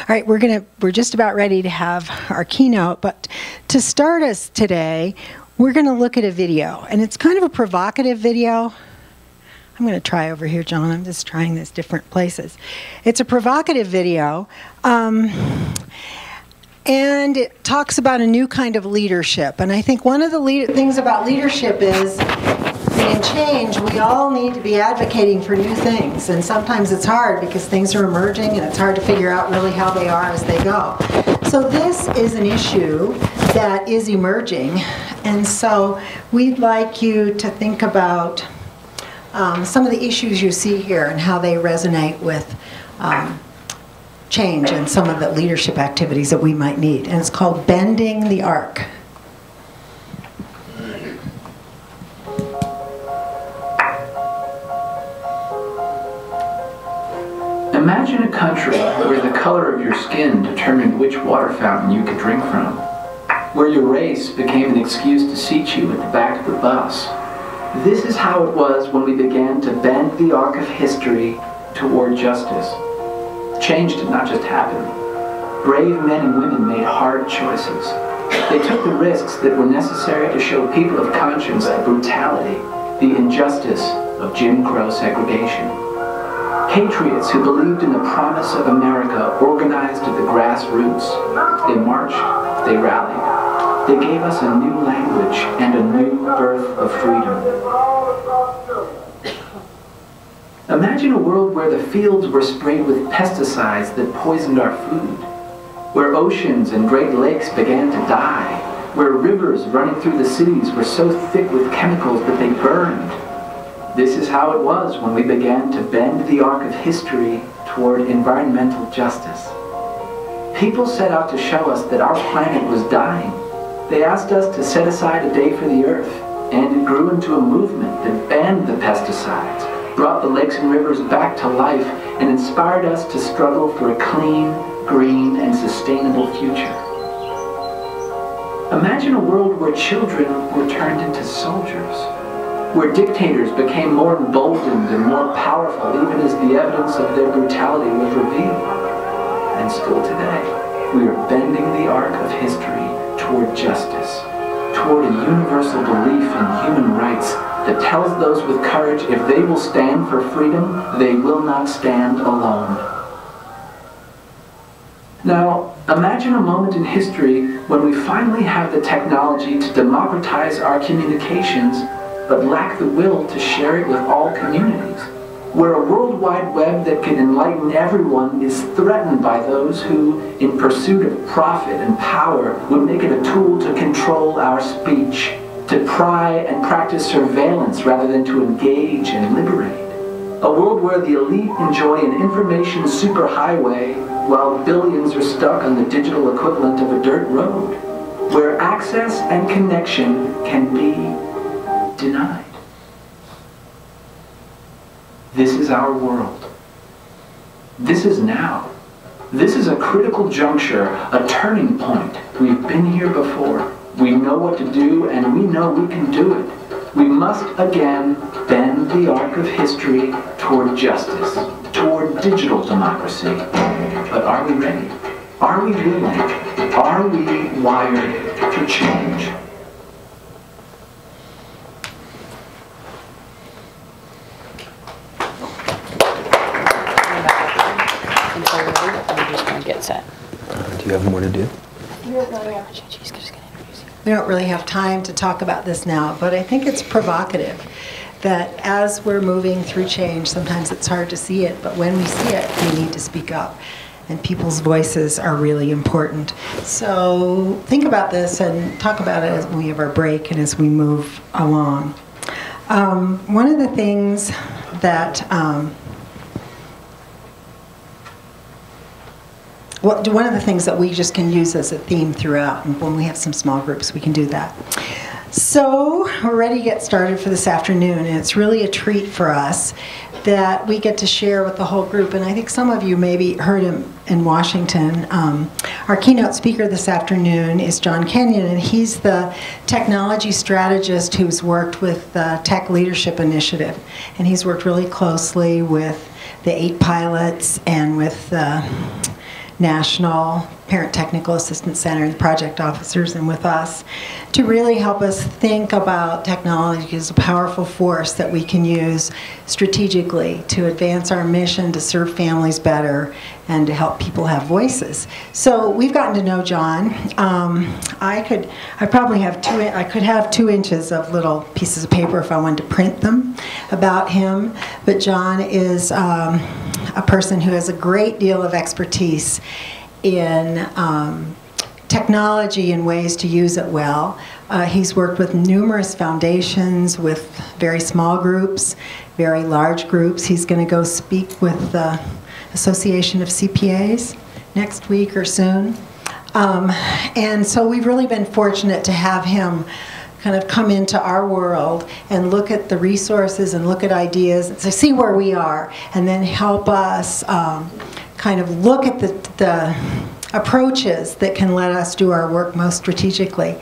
All right, we're just about ready to have our keynote, but to start us today, we're going to look at a video, and it's kind of a provocative video. I'm going to try over here, John. I'm just trying this different places. It's a provocative video, and it talks about a new kind of leadership. And I think one of the things about leadership is in change, we all need to be advocating for new things. And sometimes it's hard because things are emerging and it's hard to figure out really how they are as they go. So this is an issue that is emerging. And so we'd like you to think about some of the issues you see here and how they resonate with change and some of the leadership activities that we might need. And it's called Bending the Arc. Imagine a country where the color of your skin determined which water fountain you could drink from, where your race became an excuse to seat you at the back of the bus. This is how it was when we began to bend the arc of history toward justice. Change did not just happen. Brave men and women made hard choices. They took the risks that were necessary to show people of conscience the brutality, the injustice of Jim Crow segregation. Patriots who believed in the promise of America organized at the grassroots. They marched, they rallied. They gave us a new language and a new birth of freedom. Imagine a world where the fields were sprayed with pesticides that poisoned our food, where oceans and great lakes began to die, where rivers running through the cities were so thick with chemicals that they burned. This is how it was when we began to bend the arc of history toward environmental justice. People set out to show us that our planet was dying. They asked us to set aside a day for the earth, and it grew into a movement that banned the pesticides, brought the lakes and rivers back to life, and inspired us to struggle for a clean, green, and sustainable future. Imagine a world where children were turned into soldiers, where dictators became more emboldened and more powerful even as the evidence of their brutality was revealed. And still today, we are bending the arc of history toward justice, toward a universal belief in human rights that tells those with courage if they will stand for freedom, they will not stand alone. Now, imagine a moment in history when we finally have the technology to democratize our communications but lack the will to share it with all communities, where a World Wide Web that can enlighten everyone is threatened by those who, in pursuit of profit and power, would make it a tool to control our speech, to pry and practice surveillance rather than to engage and liberate. A world where the elite enjoy an information superhighway while billions are stuck on the digital equivalent of a dirt road, where access and connection can be denied. This is our world. This is now. This is a critical juncture, a turning point. We've been here before. We know what to do, and we know we can do it. We must again bend the arc of history toward justice, toward digital democracy. But are we ready? Are we willing? Are we wired for change? Get set. Do you have more to do? We don't really have time to talk about this now, but I think it's provocative that as we're moving through change, sometimes it's hard to see it, but when we see it, we need to speak up. And people's voices are really important. So think about this and talk about it as we have our break and as we move along. One of the things that one of the things that we just can use as a theme throughout, and when we have some small groups, we can do that. So we're ready to get started for this afternoon, and it's really a treat for us that we get to share with the whole group. And I think some of you maybe heard him in Washington. Our keynote speaker this afternoon is John Kenyon, and he's the technology strategist who's worked with the Tech Leadership Initiative. And he's worked really closely with the 8 pilots and with the National Parent Technical Assistance Center, the project officers, and with us to really help us think about technology as a powerful force that we can use strategically to advance our mission to serve families better and to help people have voices. So we've gotten to know John. I could have 2 inches of little pieces of paper if I wanted to print them about him, but John is a person who has a great deal of expertise in technology and ways to use it well. He's worked with numerous foundations, with very small groups, very large groups. He's going to go speak with the Association of CPAs next week or soon. And so we've really been fortunate to have him kind of come into our world and look at the resources and look at ideas and see where we are, and then help us kind of look at the approaches that can let us do our work most strategically.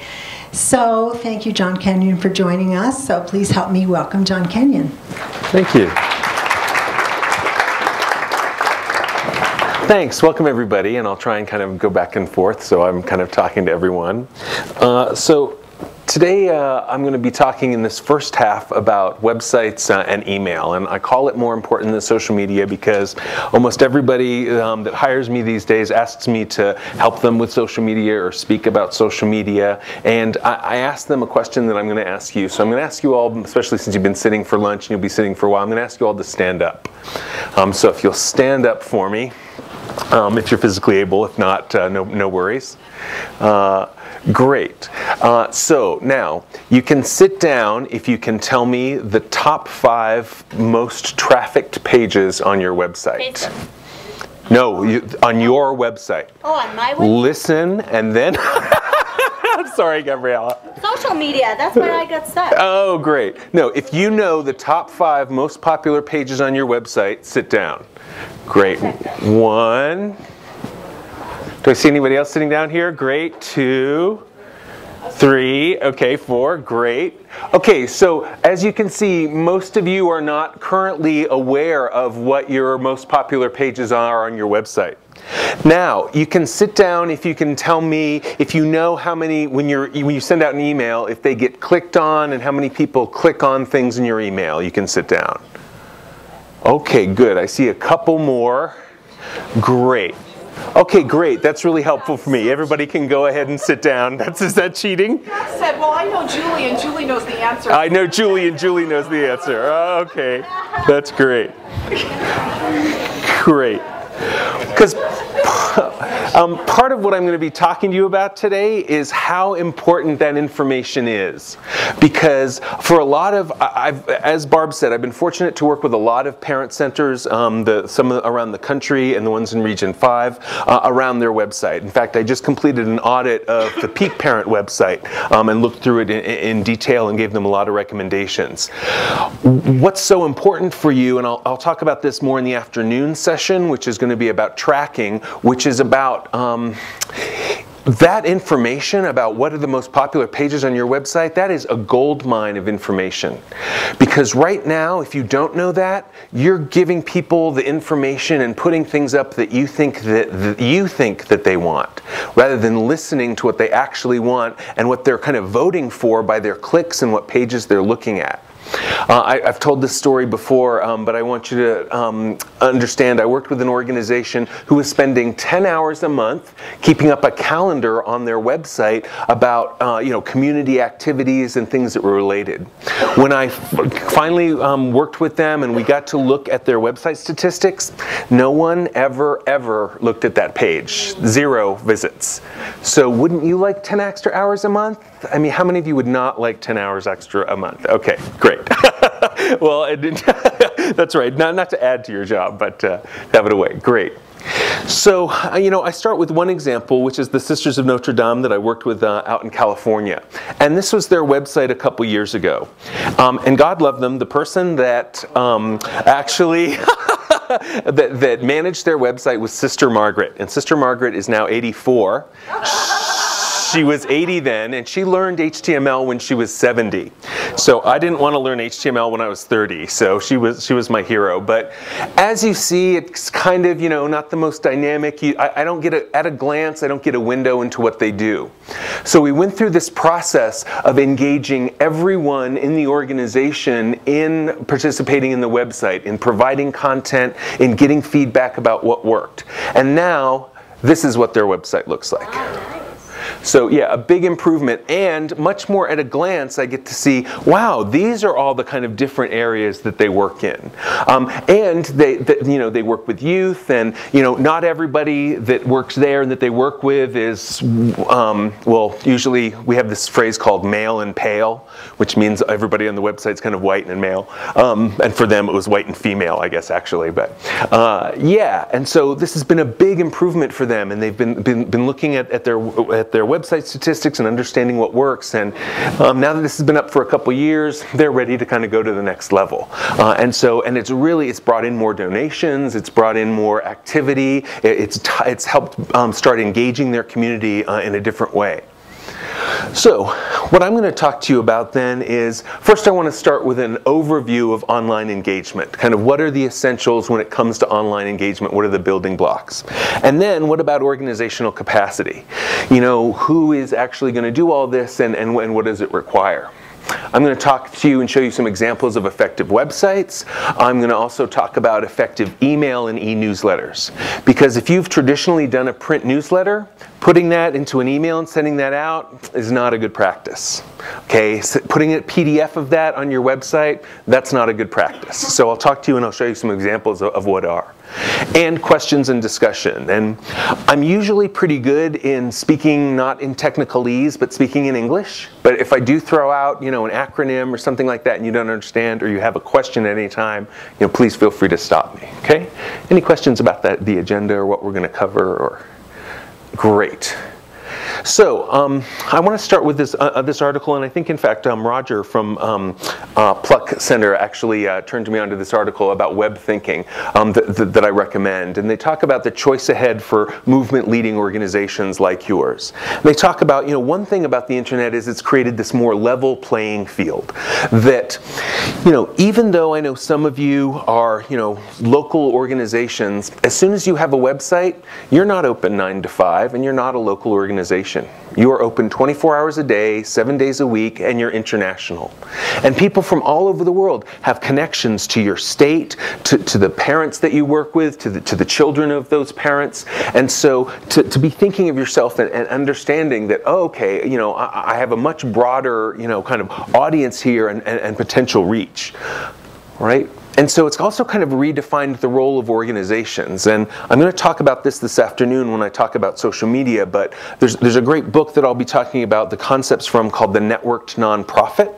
So thank you, John Kenyon, for joining us. So please help me welcome John Kenyon. Thank you. Thanks. Welcome, everybody. And I'll try and kind of go back and forth, so I'm kind of talking to everyone. Today I'm going to be talking in this first half about websites and email, and I call it more important than social media because almost everybody that hires me these days asks me to help them with social media or speak about social media, and I ask them a question that I'm going to ask you. So I'm going to ask you all, especially since you've been sitting for lunch and you'll be sitting for a while, I'm going to ask you all to stand up. So if you'll stand up for me, if you're physically able. If not, no worries. Great. So now you can sit down if you can tell me the top 5 most trafficked pages on your website. Facebook. No, on your website. Oh, on my website? Listen and then... Sorry, Gabriella. Social media, that's where I got stuck. Oh, great. No, if you know the top 5 most popular pages on your website, sit down. Great. 1. Do I see anybody else sitting down here? Great. 2, 3. Okay, 4. Great. Okay, so as you can see, most of you are not currently aware of what your most popular pages are on your website. Now, you can sit down if you can tell me, if you know how many, when you send out an email, if they get clicked on and how many people click on things in your email, you can sit down. Okay, good. I see a couple more. Great. Okay, great. That's really helpful for me. Everybody can go ahead and sit down. Is that cheating? I said, well, I know Julie, and Julie knows the answer. I know Julie, and Julie knows the answer. Okay, that's great. Great. Because part of what I'm going to be talking to you about today is how important that information is. Because for a lot of, as Barb said, I've been fortunate to work with a lot of parent centers, some around the country and the ones in Region 5, around their website. In fact, I just completed an audit of the Peak Parent website and looked through it in detail and gave them a lot of recommendations. What's so important for you, and I'll talk about this more in the afternoon session, which is going to be about tracking, which is about that information about what are the most popular pages on your website. That is a gold mine of information, because right now, if you don't know that, you're giving people the information and putting things up that you think that they want, rather than listening to what they actually want and what they're kind of voting for by their clicks and what pages they're looking at. I've told this story before, but I want you to understand I worked with an organization who was spending 10 hours a month keeping up a calendar on their website about community activities and things that were related. When I finally worked with them and we got to look at their website statistics, no one ever looked at that page. 0 visits. So wouldn't you like 10 extra hours a month? I mean, how many of you would not like 10 hours extra a month? Okay, great. Well, that's right. Not to add to your job, but have it away. Great. So, I start with one example, which is the Sisters of Notre Dame that I worked with out in California. And this was their website a couple years ago. And God love them, the person that actually that managed their website was Sister Margaret. And Sister Margaret is now 84. She was 80 then, and she learned HTML when she was 70. So I didn't want to learn HTML when I was 30, so she was my hero. But as you see, it's kind of, not the most dynamic. I don't get at a glance, I don't get a window into what they do. So we went through this process of engaging everyone in the organization in participating in the website, in providing content, in getting feedback about what worked. And now, this is what their website looks like. So yeah, a big improvement, and much more at a glance I get to see, wow, these are all the kind of different areas that they work in. And they work with youth, and not everybody that works there and that they work with is, well, usually we have this phrase called male and pale, which means everybody on the website is kind of white and male. And for them it was white and female, I guess, actually. But yeah, and so this has been a big improvement for them, and they've been looking at their website statistics and understanding what works. And now that this has been up for a couple years, they're ready to kind of go to the next level. And it's brought in more donations, it's brought in more activity, it's helped start engaging their community in a different way. So what I'm going to talk to you about then is, first I want to start with an overview of online engagement. Kind of what are the essentials when it comes to online engagement? What are the building blocks? And then what about organizational capacity? Who is actually going to do all this, and what does it require? I'm going to talk to you and show you some examples of effective websites. I'm going to also talk about effective email and e-newsletters. Because if you've traditionally done a print newsletter, putting that into an email and sending that out is not a good practice. Okay, so putting a PDF of that on your website, that's not a good practice. So I'll talk to you and I'll show you some examples of what are. And questions and discussion. And I'm usually pretty good in speaking not in technicalese, but speaking in English. But if I do throw out, an acronym or something like that and you don't understand, or you have a question at any time, please feel free to stop me, okay? Any questions about the agenda or what we're going to cover? Or great. So I want to start with this article, and I think in fact Roger from Pluck Center actually turned me onto this article about web thinking that I recommend. And they talk about the choice ahead for movement leading organizations like yours. And they talk about, one thing about the internet is it's created this more level playing field. That, even though I know some of you are, local organizations, as soon as you have a website, you're not open 9 to 5, and you're not a local organization. You are open 24 hours a day, 7 days a week, and you're international. And people from all over the world have connections to your state, to the parents that you work with, to the children of those parents. And so to be thinking of yourself and understanding that, oh, okay, I have a much broader, kind of audience here and potential reach, right? And so it's also kind of redefined the role of organizations. And I'm going to talk about this afternoon when I talk about social media, but there's a great book that I'll be talking about the concepts from called The Networked Nonprofit.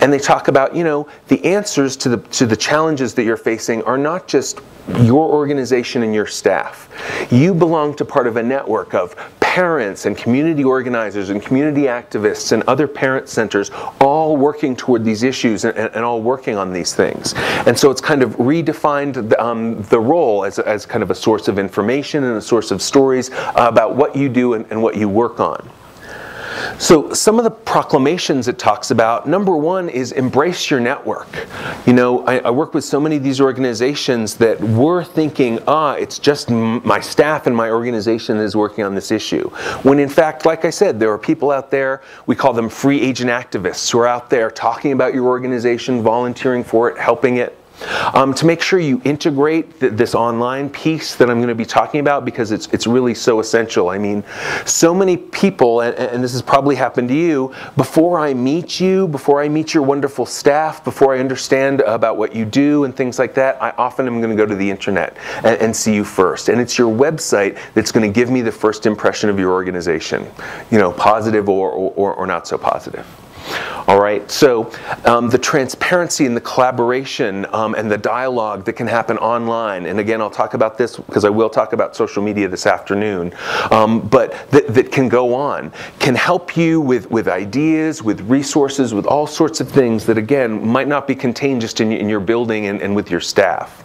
And they talk about, the answers to the challenges that you're facing are not just your organization and your staff. You belong to part of a network of parents and community organizers and community activists and other parent centers all working toward these issues and all working on these things. And so it's kind of redefined the role as kind of a source of information and a source of stories about what you do and what you work on. So some of the proclamations it talks about, number one is embrace your network. I work with so many of these organizations that we're thinking, it's just my staff and my organization is working on this issue. When in fact, like I said, there are people out there, we call them free agent activists, who are out there talking about your organization, volunteering for it, helping it. To make sure you integrate this online piece that I'm going to be talking about, because it's really so essential. I mean, so many people, and this has probably happened to you, before I meet you, before I meet your wonderful staff, before I understand about what you do and things like that, I often am going to go to the internet and see you first. And it's your website that's going to give me the first impression of your organization, positive or not so positive. All right, so the transparency and the collaboration and the dialogue that can happen online, and again, I'll talk about this because I will talk about social media this afternoon, but that can go on, can help you with ideas, with resources, with all sorts of things that, again, might not be contained just in your building and with your staff.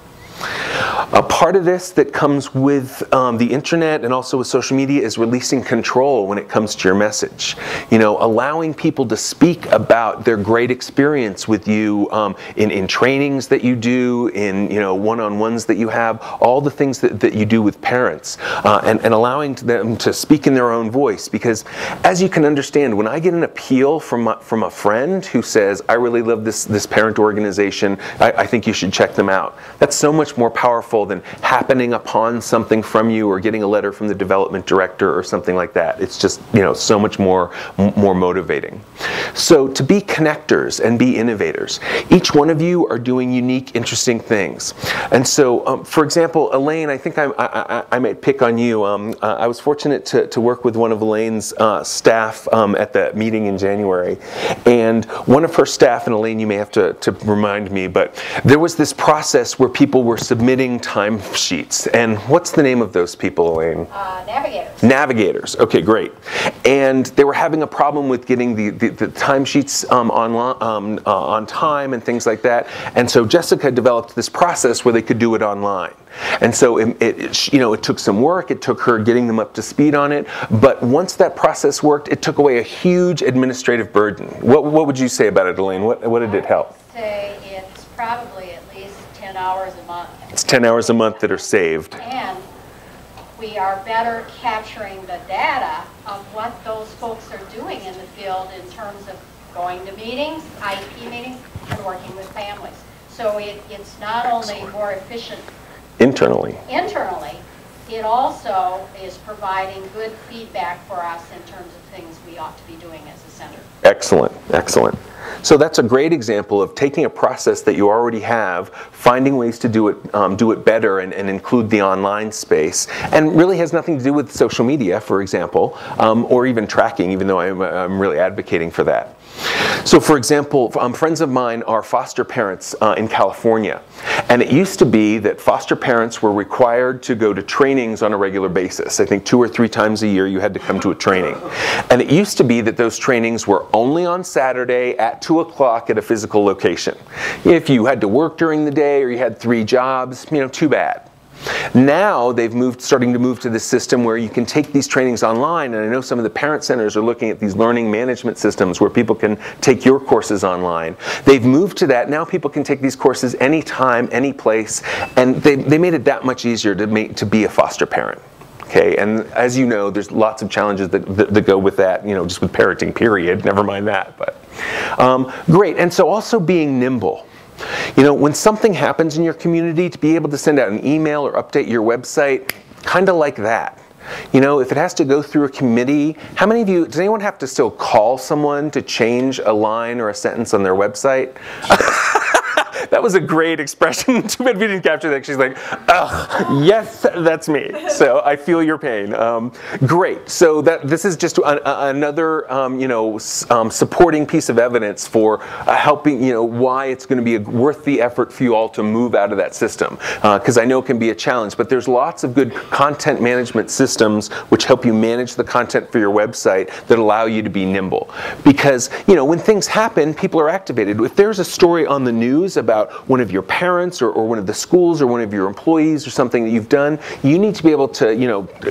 A part of this that comes with the internet and also with social media is releasing control when it comes to your message. You know, allowing people to speak about their great experience with you in trainings that you do, in one-on-ones that you have, all the things that you do with parents, and allowing them to speak in their own voice. Because as you can understand, when I get an appeal from a friend who says, I really love this parent organization, I think you should check them out, that's so much more powerful than happening upon something from you or getting a letter from the development director or something like that. It's just, so much more motivating. So to be connectors and be innovators, each one of you are doing unique, interesting things. And so, for example, Elaine, I think I might pick on you. I was fortunate to work with one of Elaine's staff at the meeting in January. And one of her staff, and Elaine, you may have to remind me, but there was this process where people were submitting time sheets. And what's the name of those people, Elaine? Navigators. Navigators. Okay, great. And they were having a problem with getting the time sheets on time and things like that. And so Jessica developed this process where they could do it online. And so it took some work. It took her getting them up to speed on it. But once that process worked, it took away a huge administrative burden. What would you say about it, Elaine? What did it help? I would say it's probably at least 10 hours a month. It's 10 hours a month that are saved. And we are better capturing the data of what those folks are doing in the field in terms of going to meetings, IEP meetings, and working with families. So it's not only more efficient internally, it also is providing good feedback for us in terms of things we ought to be doing as a center. Excellent, excellent. So that's a great example of taking a process that you already have, finding ways to do it better and include the online space, and really has nothing to do with social media, for example, or even tracking, even though I'm really advocating for that. So for example, friends of mine are foster parents in California. And it used to be that foster parents were required to go to trainings on a regular basis. I think 2 or 3 times a year you had to come to a training. And it used to be that those trainings were only on Saturday at 2 o'clock at a physical location. If you had to work during the day or you had 3 jobs, too bad. Now they've starting to move to this system where you can take these trainings online, and I know some of the parent centers are looking at these learning management systems where people can take your courses online. They've moved to that. Now people can take these courses anytime, any place, and they made it that much easier to be a foster parent. Okay, and as you know, there's lots of challenges that go with that, just with parenting, period, never mind that. But great, and so also being nimble. When something happens in your community, to be able to send out an email or update your website, kind of like that. If it has to go through a committee, how many of you, does anyone have to still call someone to change a line or a sentence on their website? That was a great expression. Too bad we didn't capture that. She's like, ugh, yes, that's me. So I feel your pain. Great. So this is just another, supporting piece of evidence for helping, why it's going to be worth the effort for you all to move out of that system. Because I know it can be a challenge, but there's lots of good content management systems which help you manage the content for your website that allow you to be nimble. Because, when things happen, people are activated. If there's a story on the news about one of your parents or one of the schools or one of your employees or something that you've done, you need to be able to,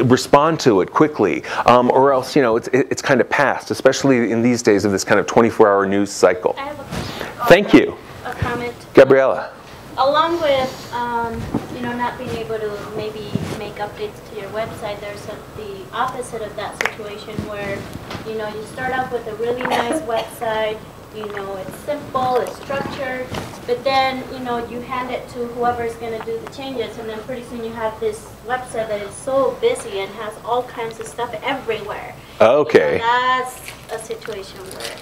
respond to it quickly, or else, it's kind of past, especially in these days of this kind of 24-hour news cycle. I have a Thank you. A comment. Gabriella. Along with, not being able to maybe make updates to your website, there's the opposite of that situation where, you start off with a really nice website, it's simple, it's structured, but then, you hand it to whoever's going to do the changes, and then pretty soon you have this website that is so busy and has all kinds of stuff everywhere. Okay. That's a situation where,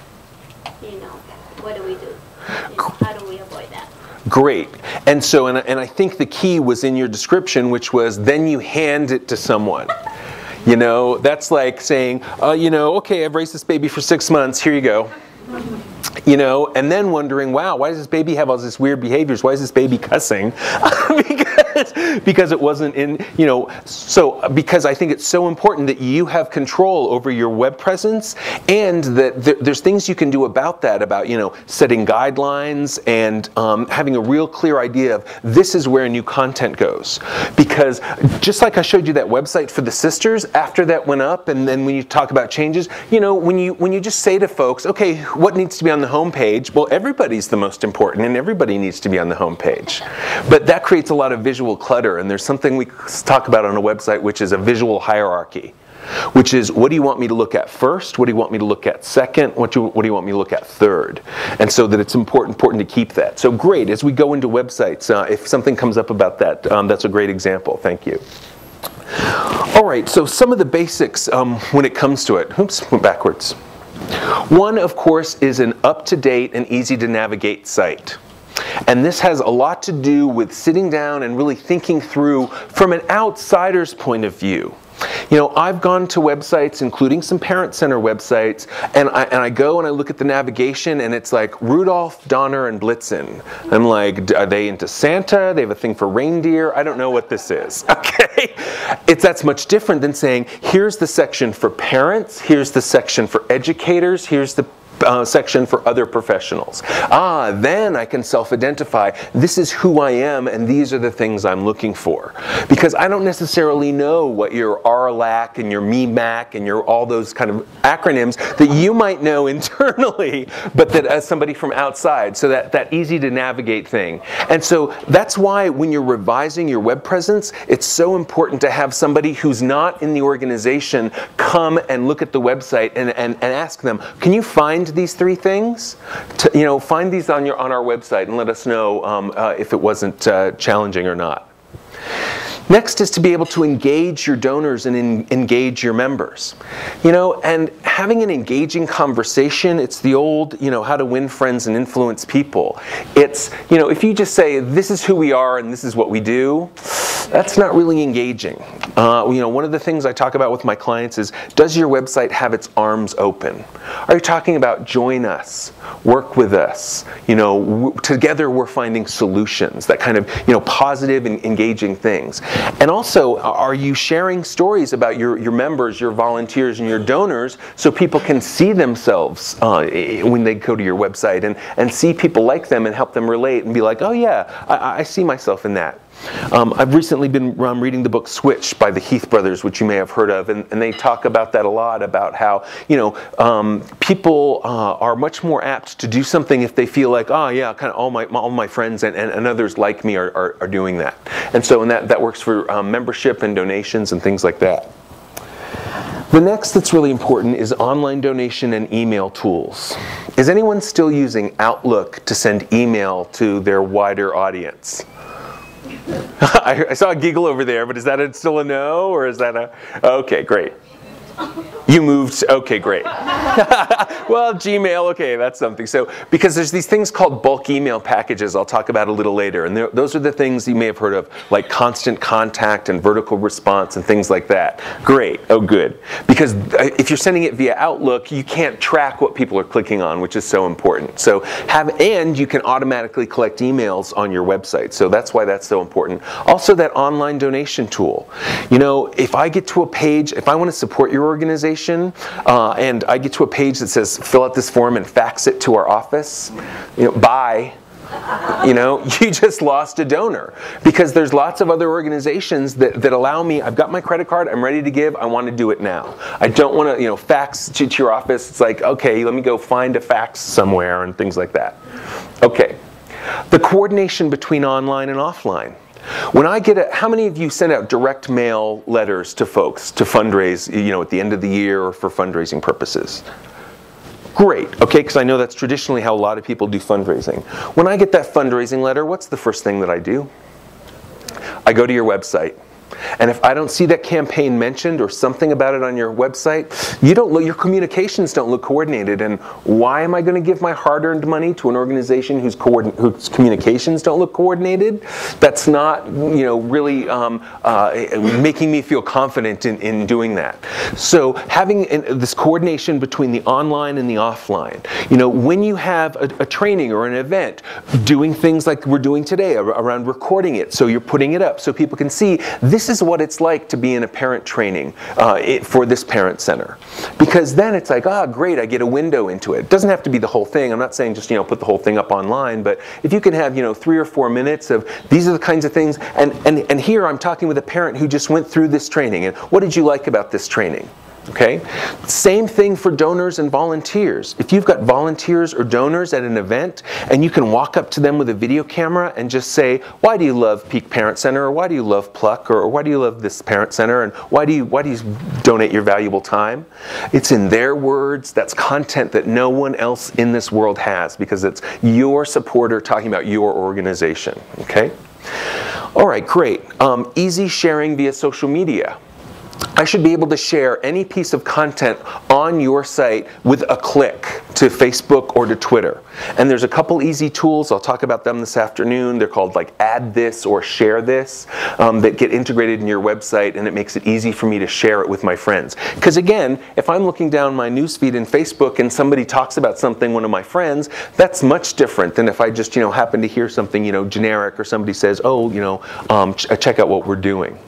what do we do? How do we avoid that? Great. And so, and I think the key was in your description, which was then you hand it to someone. That's like saying, okay, I've raised this baby for 6 months, here you go. you know, and then wondering, wow, why does this baby have all these weird behaviors? Why is this baby cussing? because it wasn't in, you know, so because I think it's so important that you have control over your web presence, and that there's things you can do about that, about, you know, setting guidelines and having a real clear idea of this is where new content goes. Because just like I showed you that website for the sisters, after that went up, and then when you talk about changes, you know, when you just say to folks, okay, what needs to be on the home page? Well, everybody's the most important, and everybody needs to be on the home page. But that creates a lot of visual clutter, and there's something we talk about on a website, which is a visual hierarchy, which is, what do you want me to look at first? What do you want me to look at second? What do you want me to look at third? And so that it's important to keep that. So great, as we go into websites, if something comes up about that, that's a great example. Thank you. All right, so some of the basics when it comes to it. Oops, went backwards. One, of course, is an up-to-date and easy-to-navigate site. And this has a lot to do with sitting down and really thinking through from an outsider's point of view. You know, I've gone to websites, including some parent center websites, and I go and I look at the navigation, and it's like Rudolph, Donner, and Blitzen. I'm like, are they into Santa? They have a thing for reindeer? I don't know what this is, okay? That's much different than saying, here's the section for parents, here's the section for educators, here's the section for other professionals. Then I can self-identify. This is who I am, and these are the things I'm looking for. Because I don't necessarily know what your RLAC and your MEMAC and your all those kind of acronyms that you might know internally, but that as somebody from outside, so that easy to navigate thing. And so that's why when you're revising your web presence, it's so important to have somebody who's not in the organization come and look at the website and ask them, can you find these three things? You know, find these on our website and let us know if it wasn't challenging or not. Next is to be able to engage your donors and engage your members. You know, and having an engaging conversation, it's the old, you know, how to win friends and influence people. It's, you know, if you just say, this is who we are and this is what we do, that's not really engaging. You know, one of the things I talk about with my clients is, does your website have its arms open? Are you talking about join us, work with us, you know, together we're finding solutions, that kind of, you know, positive and engaging things. And also, are you sharing stories about your members, your volunteers, and your donors so people can see themselves when they go to your website and see people like them and help them relate and be like, oh yeah, I see myself in that. I've recently been reading the book Switch by the Heath brothers, which you may have heard of, and they talk about that a lot, about how, you know, people are much more apt to do something if they feel like, oh yeah, kind of all my friends and others like me are doing that. And so that works for membership and donations and things like that. The next that's really important is online donation and email tools. Is anyone still using Outlook to send email to their wider audience? I saw a giggle over there, but is that still a no, or is that a... Okay, great. You moved, okay, great. Well, Gmail, okay, that's something. So, because there's these things called bulk email packages I'll talk about a little later, and those are the things you may have heard of, like constant contact and vertical response and things like that. Great, oh good. Because if you're sending it via Outlook, you can't track what people are clicking on, which is so important. So and you can automatically collect emails on your website, so that's why that's so important. Also, that online donation tool. You know, if I get to a page, if I want to support your organization, and I get to a page that says fill out this form and fax it to our office, you know, bye. You know, you just lost a donor, because there's lots of other organizations that allow me, I've got my credit card, I'm ready to give, I want to do it now. I don't want to, you know, fax to your office. It's like, okay, let me go find a fax somewhere and things like that. Okay, the coordination between online and offline. When I get how many of you send out direct mail letters to folks to fundraise, you know, at the end of the year or for fundraising purposes? Great, okay, because I know that's traditionally how a lot of people do fundraising. When I get that fundraising letter, what's the first thing that I do? I go to your website And if I don't see that campaign mentioned or something about it on your website, your communications don't look coordinated. And why am I going to give my hard-earned money to an organization whose communications don't look coordinated? That's not, really making me feel confident in doing that. So having this coordination between the online and the offline. When you have a training or an event, doing things like we're doing today around recording it, so you're putting it up so people can see this is what it's like to be in a parent training for this parent center. Because then it's like, great, I get a window into it. It doesn't have to be the whole thing. I'm not saying just put the whole thing up online, but if you can have 3 or 4 minutes of these are the kinds of things, and here I'm talking with a parent who just went through this training, and what did you like about this training? Okay? Same thing for donors and volunteers. If you've got volunteers or donors at an event and you can walk up to them with a video camera and just say, why do you love Peak Parent Center, or why do you love Pluck, or why do you love this parent center, and why do you donate your valuable time? It's in their words. That's content that no one else in this world has, because it's your supporter talking about your organization. Okay? All right, great. Easy sharing via social media. I should be able to share any piece of content on your site with a click to Facebook or to Twitter. And there's a couple easy tools. I'll talk about them this afternoon. They're called like Add This or Share This that get integrated in your website, and it makes it easy for me to share it with my friends. Because again, if I'm looking down my newsfeed in Facebook and somebody talks about something, one of my friends, that's much different than if I just happen to hear something generic, or somebody says, check out what we're doing.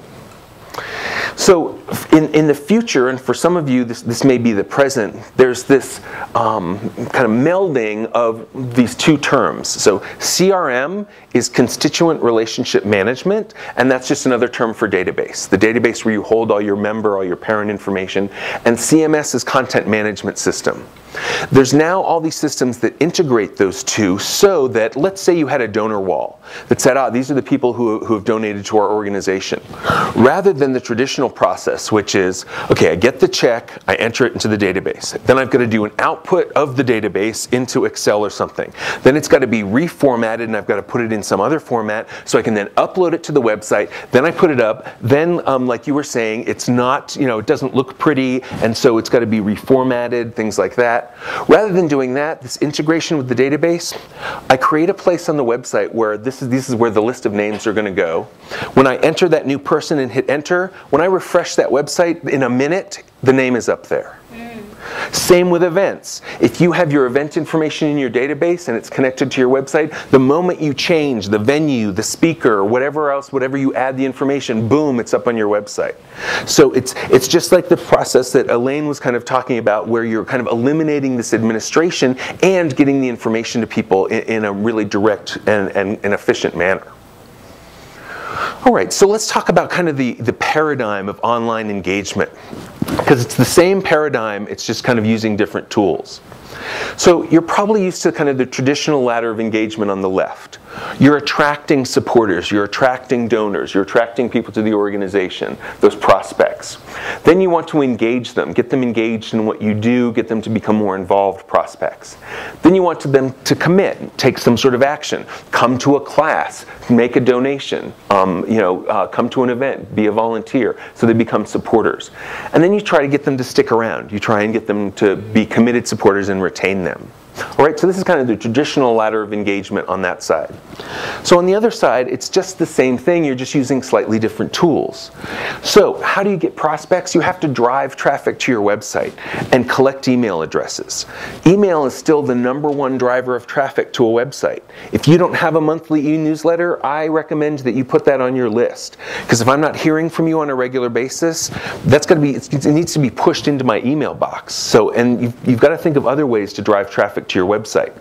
So in the future, and for some of you this may be the present, there's this kind of melding of these two terms. So CRM is constituent relationship management, and that's just another term for database. The database where you hold all your member, all your parent information. And CMS is content management system. There's now all these systems that integrate those two, so that, let's say you had a donor wall that said, these are the people who have donated to our organization. Rather than the traditional process, which is, okay, I get the check, I enter it into the database. Then I've got to do an output of the database into Excel or something. Then it's got to be reformatted, and I've got to put it in some other format so I can then upload it to the website. Then I put it up. Then, like you were saying, it's not, it doesn't look pretty, and so it's got to be reformatted, things like that. Rather than doing that, this integration with the database, I create a place on the website where this is where the list of names are going to go. When I enter that new person and hit enter, when I refresh that website in a minute, the name is up there. Same with events. If you have your event information in your database and it's connected to your website, the moment you change the venue, the speaker, whatever else, whatever you add the information, boom, it's up on your website. So it's just like the process that Elaine was kind of talking about, where you're kind of eliminating this administration and getting the information to people in a really direct and efficient manner. All right, so let's talk about kind of the paradigm of online engagement, because it's the same paradigm, it's just kind of using different tools. So you're probably used to kind of the traditional ladder of engagement on the left. You're attracting supporters, you're attracting donors, you're attracting people to the organization, those prospects. Then you want to engage them, get them engaged in what you do, get them to become more involved prospects. Then you want them to commit, take some sort of action, come to a class, make a donation, come to an event, be a volunteer, so they become supporters. And then you try to get them to stick around. You try and get them to be committed supporters and retain them. All right, so this is kind of the traditional ladder of engagement on that side. So on the other side, it's just the same thing, you're just using slightly different tools. So how do you get prospects? You have to drive traffic to your website and collect email addresses. Email is still the #1 driver of traffic to a website. If you don't have a monthly e-newsletter, I recommend that you put that on your list. Because if I'm not hearing from you on a regular basis, it needs to be pushed into my email box. So, and you've got to think of other ways to drive traffic to your website.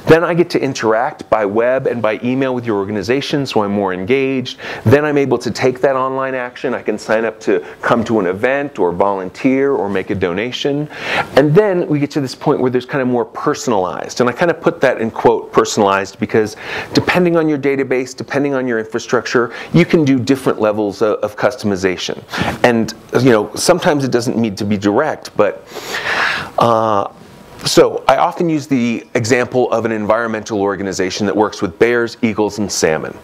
Then I get to interact by web and by email with your organization, so I'm more engaged. Then I'm able to take that online action. I can sign up to come to an event or volunteer or make a donation. And then we get to this point where there's kind of more personalized. And I kind of put that in quote personalized, because depending on your database, depending on your infrastructure, you can do different levels of customization. And sometimes it doesn't need to be direct, but So I often use the example of an environmental organization that works with bears, eagles, and salmon.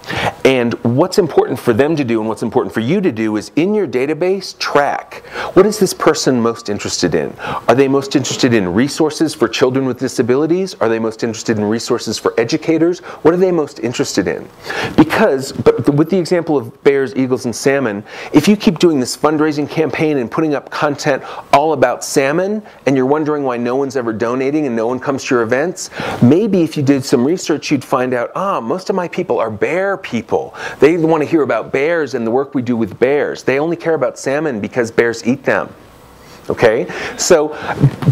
And what's important for them to do and what's important for you to do is in your database, track what is this person most interested in? Are they most interested in resources for children with disabilities? Are they most interested in resources for educators? What are they most interested in? Because, but with the example of bears, eagles, and salmon, if you keep doing this fundraising campaign and putting up content all about salmon, and you're wondering why no one's ever donating and no one comes to your events, maybe if you did some research, you'd find out, most of my people are bear people. They want to hear about bears and the work we do with bears. They only care about salmon because bears eat them. Okay, so,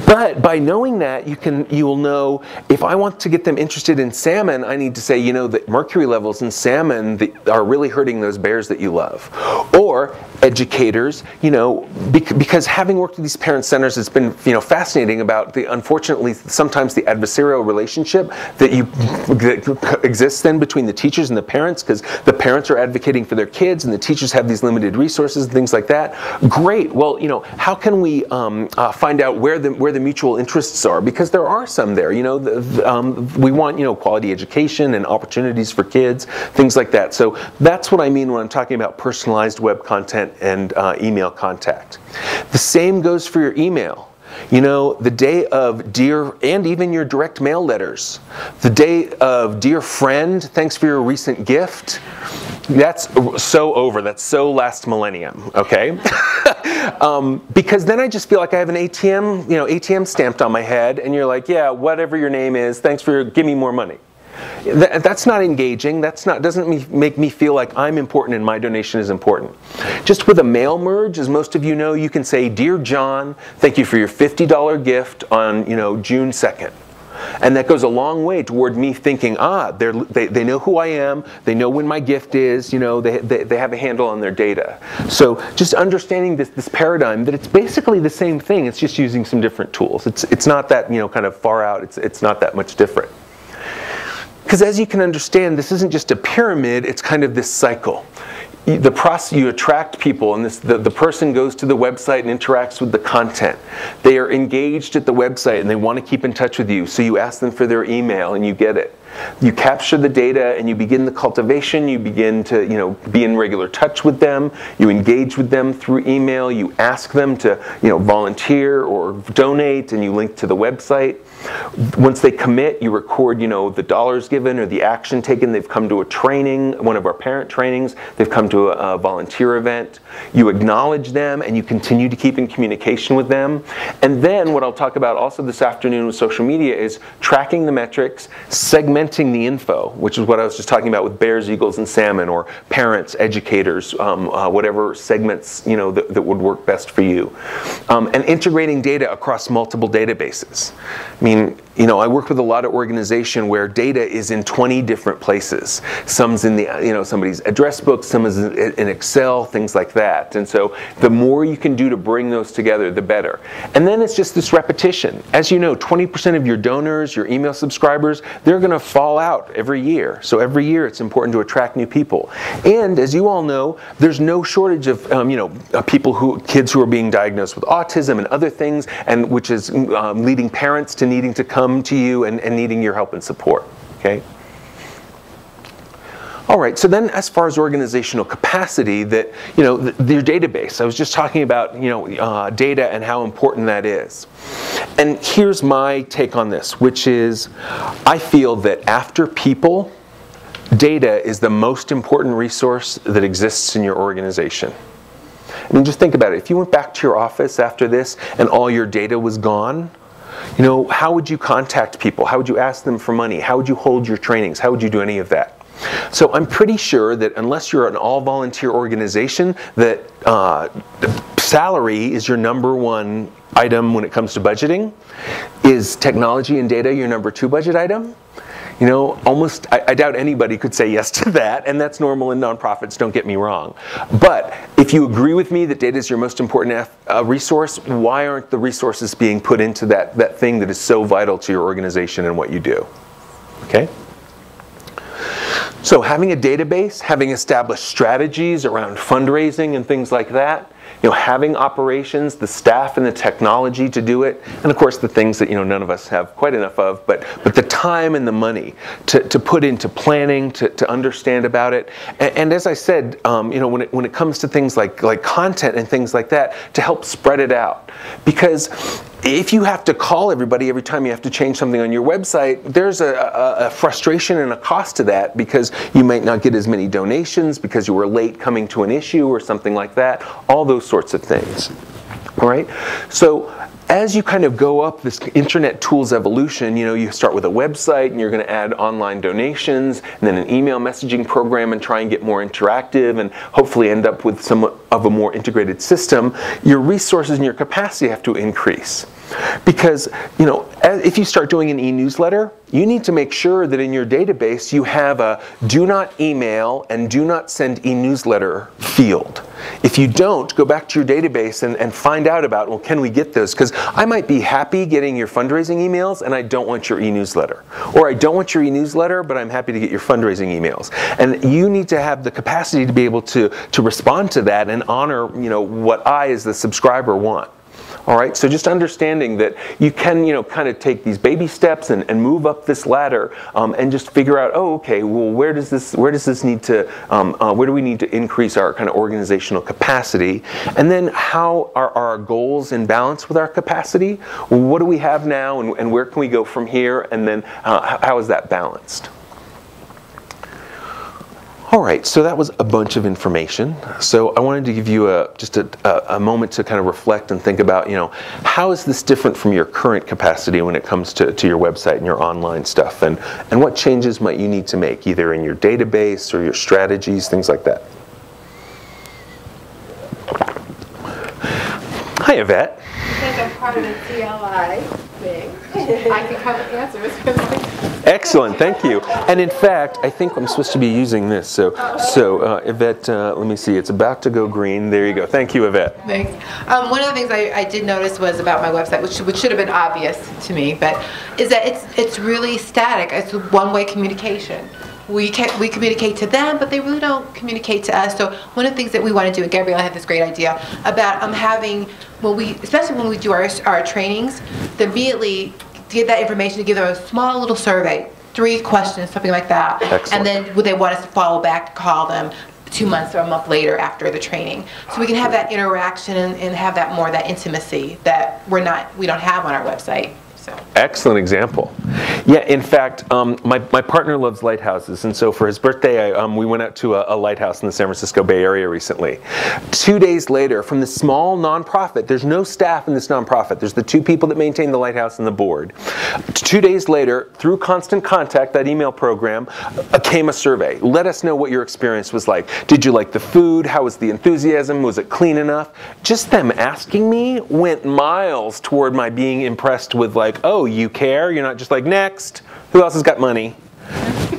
but by knowing that, you will know if I want to get them interested in salmon, I need to say, you know, that mercury levels in salmon are really hurting those bears that you love. Or educators, you know, because having worked with these parent centers, it's been, you know, fascinating about unfortunately, sometimes the adversarial relationship that exists then between the teachers and the parents, because the parents are advocating for their kids and the teachers have these limited resources and things like that. Great. Well, you know, how can we find out where the mutual interests are, because there are some there. You know, we want, you know, quality education and opportunities for kids, things like that. So that's what I mean when I'm talking about personalized web content and email contact. The same goes for your email. You know, the day of dear, and even your direct mail letters, the day of dear friend, thanks for your recent gift, that's so over. That's so last millennium, okay? Because then I just feel like I have an ATM, you know, ATM stamped on my head, and you're like, yeah, whatever your name is, thanks for give me more money. That's not engaging. Doesn't make me feel like I'm important and my donation is important. Just with a mail merge, as most of you know, you can say, Dear John, thank you for your $50 gift on, you know, June 2nd. And that goes a long way toward me thinking, they know who I am, they know when my gift is, you know, they have a handle on their data. So just understanding this paradigm that it's basically the same thing, it's just using some different tools. It's not that, you know, kind of far out, it's not that much different. Because as you can understand, this isn't just a pyramid, it's kind of this cycle. The process, you attract people, and the person goes to the website and interacts with the content. They are engaged at the website and they want to keep in touch with you, so you ask them for their email and you get it. You capture the data and you begin the cultivation, you begin to, you know, be in regular touch with them, you engage with them through email, you ask them to, you know, volunteer or donate, and you link to the website. Once they commit, you record, you know, the dollars given or the action taken. They've come to a training, one of our parent trainings, they've come to a volunteer event. You acknowledge them and you continue to keep in communication with them. And then what I'll talk about also this afternoon with social media is tracking the metrics, segmenting the info, which is what I was just talking about with bears, eagles, and salmon, or parents, educators, whatever segments, you know, that would work best for you. And integrating data across multiple databases. I mean, you know, I work with a lot of organization where data is in 20 different places. Some's in the, you know, somebody's address book, some is in Excel, things like that. And so the more you can do to bring those together, the better. And then it's just this repetition. As you know, 20% of your donors, your email subscribers, they're going to fall out every year. So every year it's important to attract new people. And as you all know, there's no shortage of, you know, kids who are being diagnosed with autism and other things, and which is leading parents to needing to come to you and needing your help and support, okay? All right, so then as far as organizational capacity, that, you know, your database, I was just talking about, you know, data and how important that is. And here's my take on this, which is I feel that after people, data is the most important resource that exists in your organization. I mean, just think about it. If you went back to your office after this and all your data was gone, you know, how would you contact people? How would you ask them for money? How would you hold your trainings? How would you do any of that? So I'm pretty sure that unless you're an all-volunteer organization, that salary is your #1 item when it comes to budgeting. Is technology and data your #2 budget item? You know, almost, I doubt anybody could say yes to that, and that's normal in nonprofits, don't get me wrong. But if you agree with me that data is your most important resource, why aren't the resources being put into that thing that is so vital to your organization and what you do? Okay? So having a database, having established strategies around fundraising and things like that, having operations, the staff and the technology to do it, and of course the things that none of us have quite enough of, but the time and the money to put into planning, to understand about it, and as I said, when it comes to things like content and things like that, to help spread it out, because if you have to call everybody every time you have to change something on your website, there's a frustration and a cost to that, because you might not get as many donations because you were late coming to an issue or something like that, all those sorts of things. All right? So as you kind of go up this internet tools evolution, you start with a website and you're going to add online donations and then an email messaging program and try and get more interactive and hopefully end up with some of a more integrated system. Your resources and your capacity have to increase. Because, if you start doing an e-newsletter, you need to make sure that in your database you have a do not email and do not send e-newsletter field. If you don't, go back to your database and find out about, well, can we get those? Because I might be happy getting your fundraising emails and I don't want your e-newsletter. Or I don't want your e-newsletter, but I'm happy to get your fundraising emails. And you need to have the capacity to be able to respond to that and honor, what I as the subscriber want. All right, so just understanding that you can, kind of take these baby steps and move up this ladder and just figure out, oh, okay, well, where do we need to increase our kind of organizational capacity? And then how are our goals in balance with our capacity? What do we have now and where can we go from here? And then how is that balanced? All right, so that was a bunch of information. So I wanted to give you just a moment to kind of reflect and think about, how is this different from your current capacity when it comes to your website and your online stuff, and what changes might you need to make, either in your database or your strategies, things like that. Hi, Yvette. Because I'm part of the CLI thing, I can come with answers. Excellent, thank you. And in fact, I think I'm supposed to be using this. So Yvette, let me see. It's about to go green. There you go. Thank you, Yvette. Thanks. One of the things I did notice was about my website, which should have been obvious to me, but is that it's really static. It's one-way communication. We communicate to them, but they really don't communicate to us. So one of the things that we want to do, and Gabrielle had this great idea about having, especially when we do our trainings, to immediately to get that information, to give them a small little survey, 3 questions, something like that. Excellent. And then would they want us to follow back, to call them 2 months or a month later after the training, so we can have that interaction and have that intimacy that we don't have on our website. So. Excellent example. Yeah, in fact, my partner loves lighthouses, and so for his birthday, we went out to a lighthouse in the San Francisco Bay Area recently. 2 days later, from this small nonprofit, there's no staff in this nonprofit. There's the 2 people that maintain the lighthouse and the board. 2 days later, through Constant Contact, that email program, came a survey. Let us know what your experience was like. Did you like the food? How was the enthusiasm? Was it clean enough? Just them asking me went miles toward my being impressed with, like, oh, you care? You're not just like, next, who else has got money?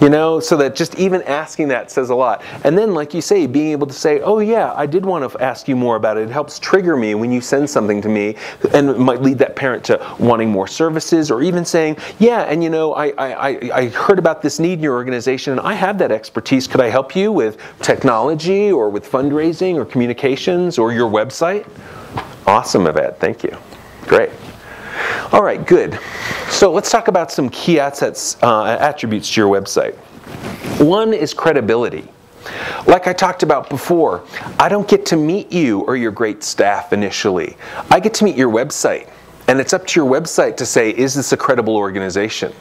So that just even asking that says a lot. And then, like you say, being able to say, oh yeah, I did want to ask you more about it. It helps trigger me when you send something to me, and it might lead that parent to wanting more services, or even saying, yeah, and I heard about this need in your organization, and I have that expertise. Could I help you with technology, or with fundraising, or communications, or your website? Awesome, Yvette. Thank you. Great. All right, good. So let's talk about some key attributes to your website. One is credibility. Like I talked about before, I don't get to meet you or your great staff initially. I get to meet your website. And it's up to your website to say, is this a credible organization?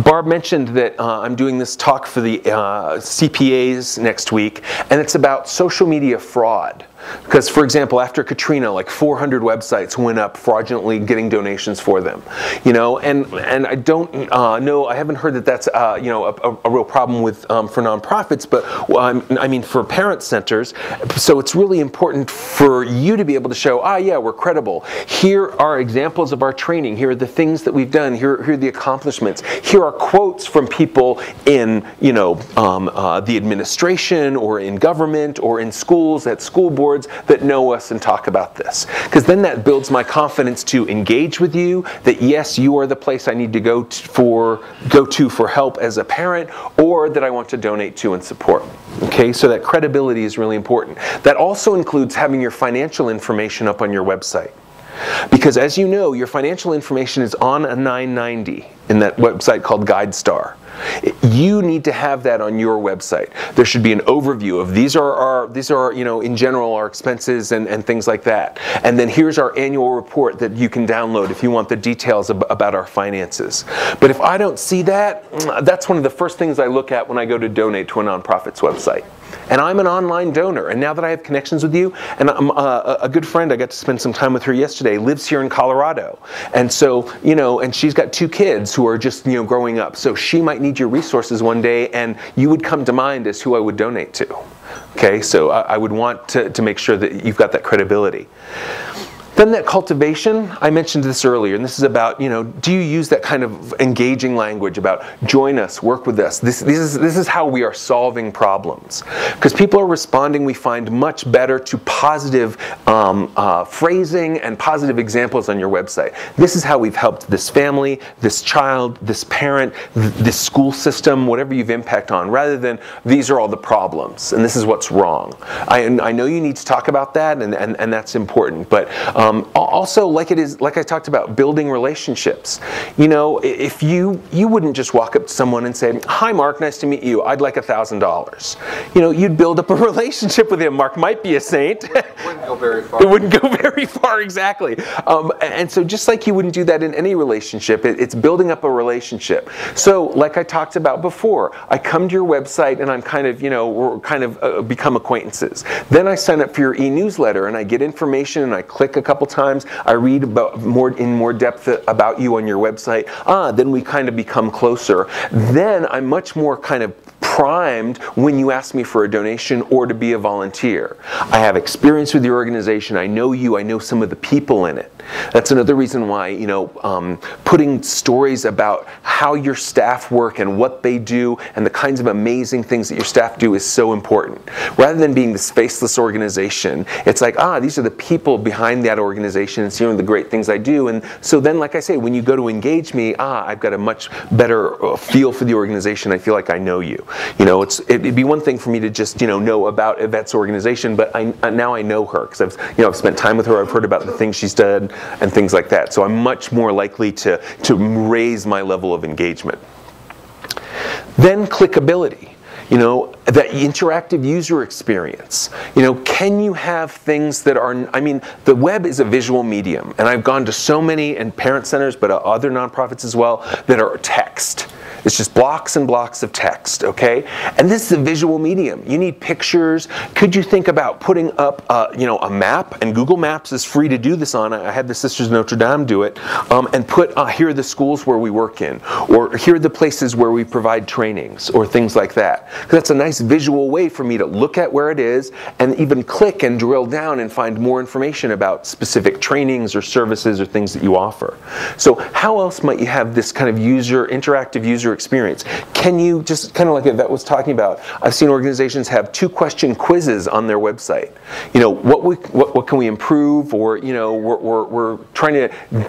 Barb mentioned that I'm doing this talk for the CPAs next week, and it's about social media fraud. Because, for example, after Katrina, like 400 websites went up fraudulently getting donations for them. And I don't know, I haven't heard that that's a real problem with for nonprofits, but I mean for parent centers. So it's really important for you to be able to show, yeah, we're credible. Here are examples of our training. Here are the things that we've done. Here are the accomplishments announcements. Here are quotes from people in, the administration or in government or in schools, at school boards that know us and talk about this. Because then that builds my confidence to engage with you, that yes, you are the place I need to go to for help as a parent, or that I want to donate to and support. Okay, so that credibility is really important. That also includes having your financial information up on your website. Because as you know, your financial information is on a 990 in that website called GuideStar. You need to have that on your website. There should be an overview of these are in general our expenses and things like that. And then here's our annual report that you can download if you want the details about our finances. But if I don't see that, that's one of the first things I look at when I go to donate to a nonprofit's website. And I'm an online donor, and now that I have connections with you, and I'm a good friend, I got to spend some time with her yesterday, lives here in Colorado. And so, and she's got 2 kids who are just, growing up. So she might need your resources one day, and you would come to mind as who I would donate to. Okay, so I would want to make sure that you've got that credibility. Then that cultivation, I mentioned this earlier, and this is about, do you use that kind of engaging language about join us, work with us? This is how we are solving problems. Because people are responding, we find, much better to positive phrasing and positive examples on your website. This is how we've helped this family, this child, this parent, this school system, whatever you've impact on, rather than these are all the problems and this is what's wrong. I know you need to talk about that, and that's important, but also, like I talked about, building relationships. If you wouldn't just walk up to someone and say, "Hi, Mark, nice to meet you. I'd like $1,000." You'd build up a relationship with him. Mark might be a saint. It wouldn't go very far. It wouldn't go very far, exactly. And so, just like you wouldn't do that in any relationship, it's building up a relationship. So, like I talked about before, I come to your website and I'm we're become acquaintances. Then I sign up for your e-newsletter and I get information and I click a couple times, I read about in more depth about you on your website. Then we kind of become closer. Then I'm much more kind of primed when you ask me for a donation or to be a volunteer. I have experience with your organization. I know you. I know some of the people in it. That's another reason why, putting stories about how your staff work and what they do and the kinds of amazing things that your staff do is so important. Rather than being this faceless organization, it's like, these are the people behind that organization and seeing the great things I do. And so then, like I say, when you go to engage me, I've got a much better feel for the organization. I feel like I know you. It'd be one thing for me to just, know about Yvette's organization, but now I know her because I've spent time with her. I've heard about the things she's done and things like that. So I'm much more likely to raise my level of engagement. Then clickability. That interactive user experience. Can you have things that are, the web is a visual medium, and I've gone to so many, and parent centers, but other nonprofits as well, that are text. It's just blocks and blocks of text, okay? And this is a visual medium. You need pictures. Could you think about putting up, a map? And Google Maps is free to do this on. I had the Sisters of Notre Dame do it. And put, here are the schools where we work in. Or here are the places where we provide trainings, or things like that. Because that's a nice visual way for me to look at where it is and even click and drill down and find more information about specific trainings or services or things that you offer. So how else might you have this kind of interactive user experience? Can you, just kind of like Yvette was talking about, I've seen organizations have 2-question quizzes on their website. What can we improve, or we're trying to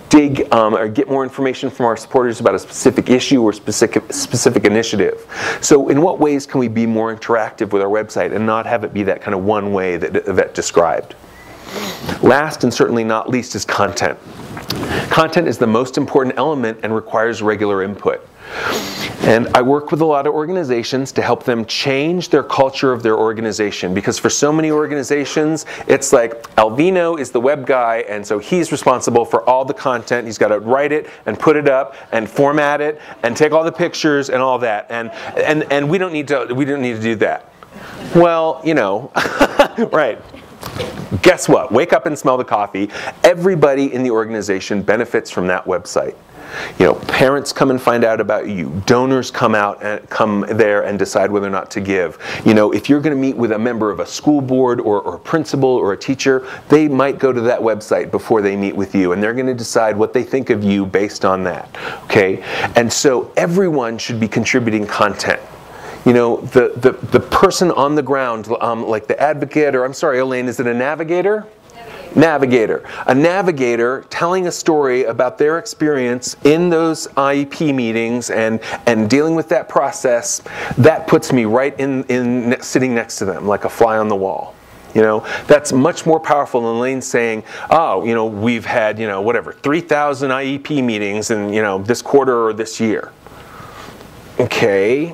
dig or get more information from our supporters about a specific issue or specific initiative. So in what ways can we be more interactive with our website and not have it be that kind of one way that Yvette described? Last and certainly not least is content. Content is the most important element and requires regular input. And I work with a lot of organizations to help them change their culture of their organization, because for so many organizations, it's like Alvino is the web guy, and so he's responsible for all the content. He's got to write it and put it up and format it and take all the pictures and all that. And we don't need to do that. Well, right. Guess what? Wake up and smell the coffee. Everybody in the organization benefits from that website. You know, parents come and find out about you. Donors come out and come there and decide whether or not to give. You know, if you're going to meet with a member of a school board or a principal or a teacher, they might go to that website before they meet with you, and they're going to decide what they think of you based on that. Okay? And so everyone should be contributing content. You know, the person on the ground, like the advocate, or I'm sorry, Elaine, is it a navigator? Navigator. A navigator telling a story about their experience in those IEP meetings and dealing with that process, that puts me right in sitting next to them like a fly on the wall. You know, that's much more powerful than Elaine saying, oh, you know, we've had, you know, whatever, 3,000 IEP meetings in, you know, this quarter or this year. Okay,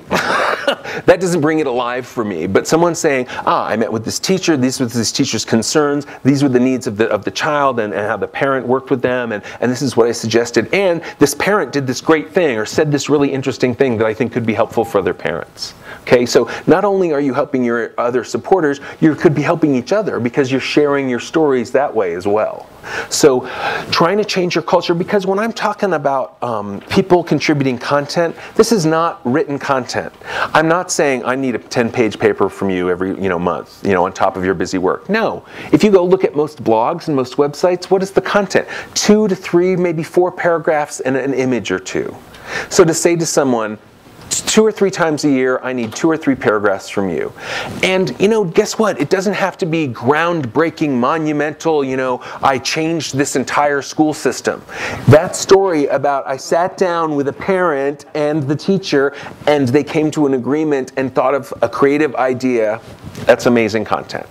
that doesn't bring it alive for me. But someone saying, I met with this teacher, these were this teacher's concerns, these were the needs of the child and how the parent worked with them, and this is what I suggested, and this parent did this great thing or said this really interesting thing that I think could be helpful for other parents. Okay, so not only are you helping your other supporters, you could be helping each other because you're sharing your stories that way as well. So trying to change your culture, because when I'm talking about people contributing content, this is not written content. I'm not saying I need a 10-page paper from you every month, on top of your busy work. No. If you go look at most blogs and most websites, what is the content? 2 to 3, maybe 4 paragraphs and an image or 2. So to say to someone, 2 or 3 times a year, I need 2 or 3 paragraphs from you. And, guess what? It doesn't have to be groundbreaking, monumental, I changed this entire school system. That story about I sat down with a parent and the teacher and they came to an agreement and thought of a creative idea, that's amazing content.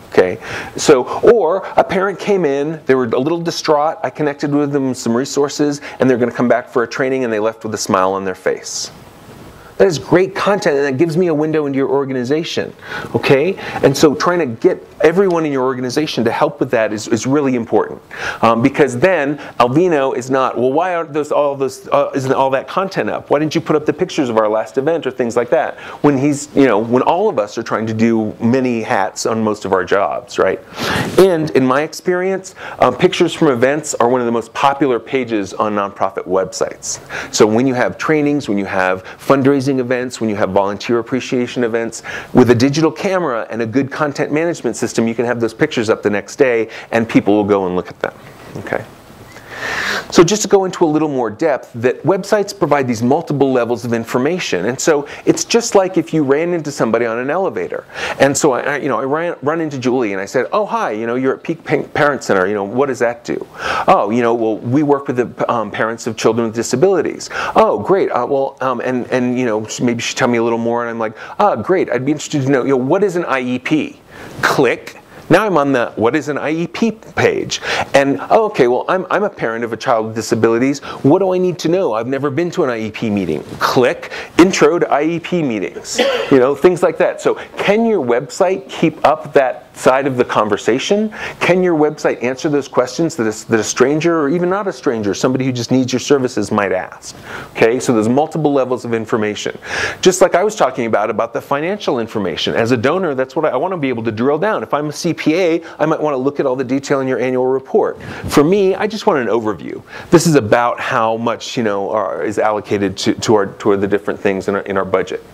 Okay, so, or a parent came in, they were a little distraught, I connected with them with some resources, and they're going to come back for a training and they left with a smile on their face. That is great content, and that gives me a window into your organization, okay? And so trying to get everyone in your organization to help with that is really important. Because then Alvino is not, well, why aren't isn't all that content up? Why didn't you put up the pictures of our last event or things like that? When he's, when all of us are trying to do many hats on most of our jobs, right? And in my experience, pictures from events are one of the most popular pages on nonprofit websites. So when you have trainings, when you have fundraising events, when you have volunteer appreciation events, with a digital camera and a good content management system, you can have those pictures up the next day and people will go and look at them. Okay. So just to go into a little more depth, that websites provide these multiple levels of information. And so it's just like if you ran into somebody on an elevator. And so I run into Julie and I said, oh, hi, you're at Peak Parent Center, what does that do? Oh, well, we work with the parents of children with disabilities. Oh, great. Maybe she'd tell me a little more and I'm like, great. I'd be interested to know, what is an IEP? Click. Now I'm on the what is an IEP page. And, okay, well, I'm a parent of a child with disabilities. What do I need to know? I've never been to an IEP meeting. Click Intro to IEP meetings. Things like that. So can your website keep up that side of the conversation? Can your website answer those questions that a stranger, or even not a stranger, somebody who just needs your services might ask? Okay, so there's multiple levels of information. Just like I was talking about the financial information. As a donor, that's what I want to be able to drill down. If I'm a CPA, I might want to look at all the detail in your annual report. For me, I just want an overview. This is about how much is allocated to the different things in our budget.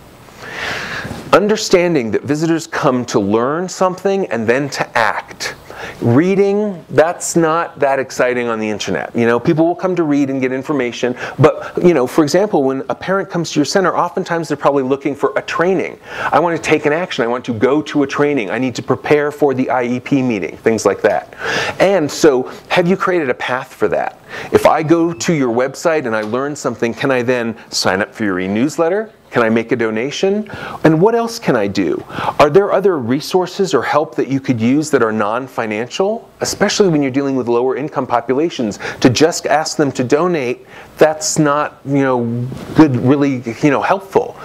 Understanding that visitors come to learn something and then to act. Reading, that's not that exciting on the internet. People will come to read and get information, but, for example, when a parent comes to your center, oftentimes they're probably looking for a training. I want to take an action. I want to go to a training. I need to prepare for the IEP meeting, things like that. And so, have you created a path for that? If I go to your website and I learn something, can I then sign up for your e-newsletter? Can I make a donation? And what else can I do? Are there other resources or help that you could use that are non-financial? Especially when you're dealing with lower income populations. To just ask them to donate, that's not, good, really, helpful.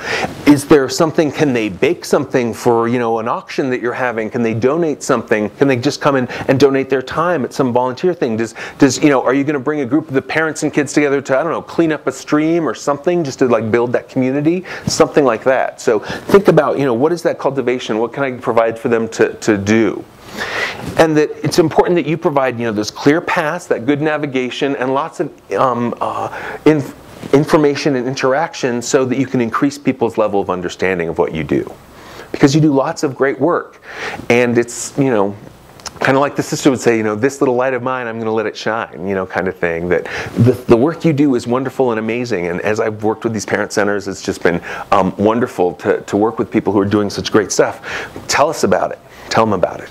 Is there something, can they bake something for, an auction that you're having? Can they donate something? Can they just come in and donate their time at some volunteer thing? Are you going to bring a group of the parents and kids together to, I don't know, clean up a stream or something just to build that community? Something like that. So think about, what is that cultivation? What can I provide for them to do? And that it's important that you provide, those clear paths, that good navigation, and lots of information and interaction so that you can increase people's level of understanding of what you do. Because you do lots of great work. And it's, kind of like the sister would say, this little light of mine, I'm going to let it shine, kind of thing. That the work you do is wonderful and amazing. And as I've worked with these parent centers, it's just been wonderful to work with people who are doing such great stuff. Tell us about it. Tell them about it.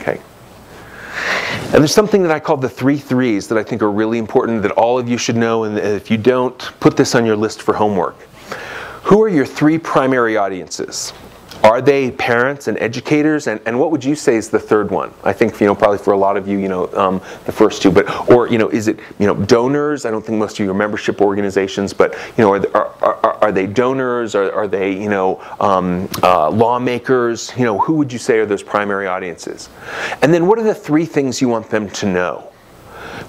Okay. And there's something that I call the 3 threes that I think are really important that all of you should know. And if you don't, put this on your list for homework. Who are your 3 primary audiences? Are they parents and educators? And what would you say is the third one? I think, probably for a lot of you, the first 2. But, or, is it, donors? I don't think most of you are membership organizations, but, are they donors? Are they, lawmakers? Who would you say are those primary audiences? And then what are the 3 things you want them to know?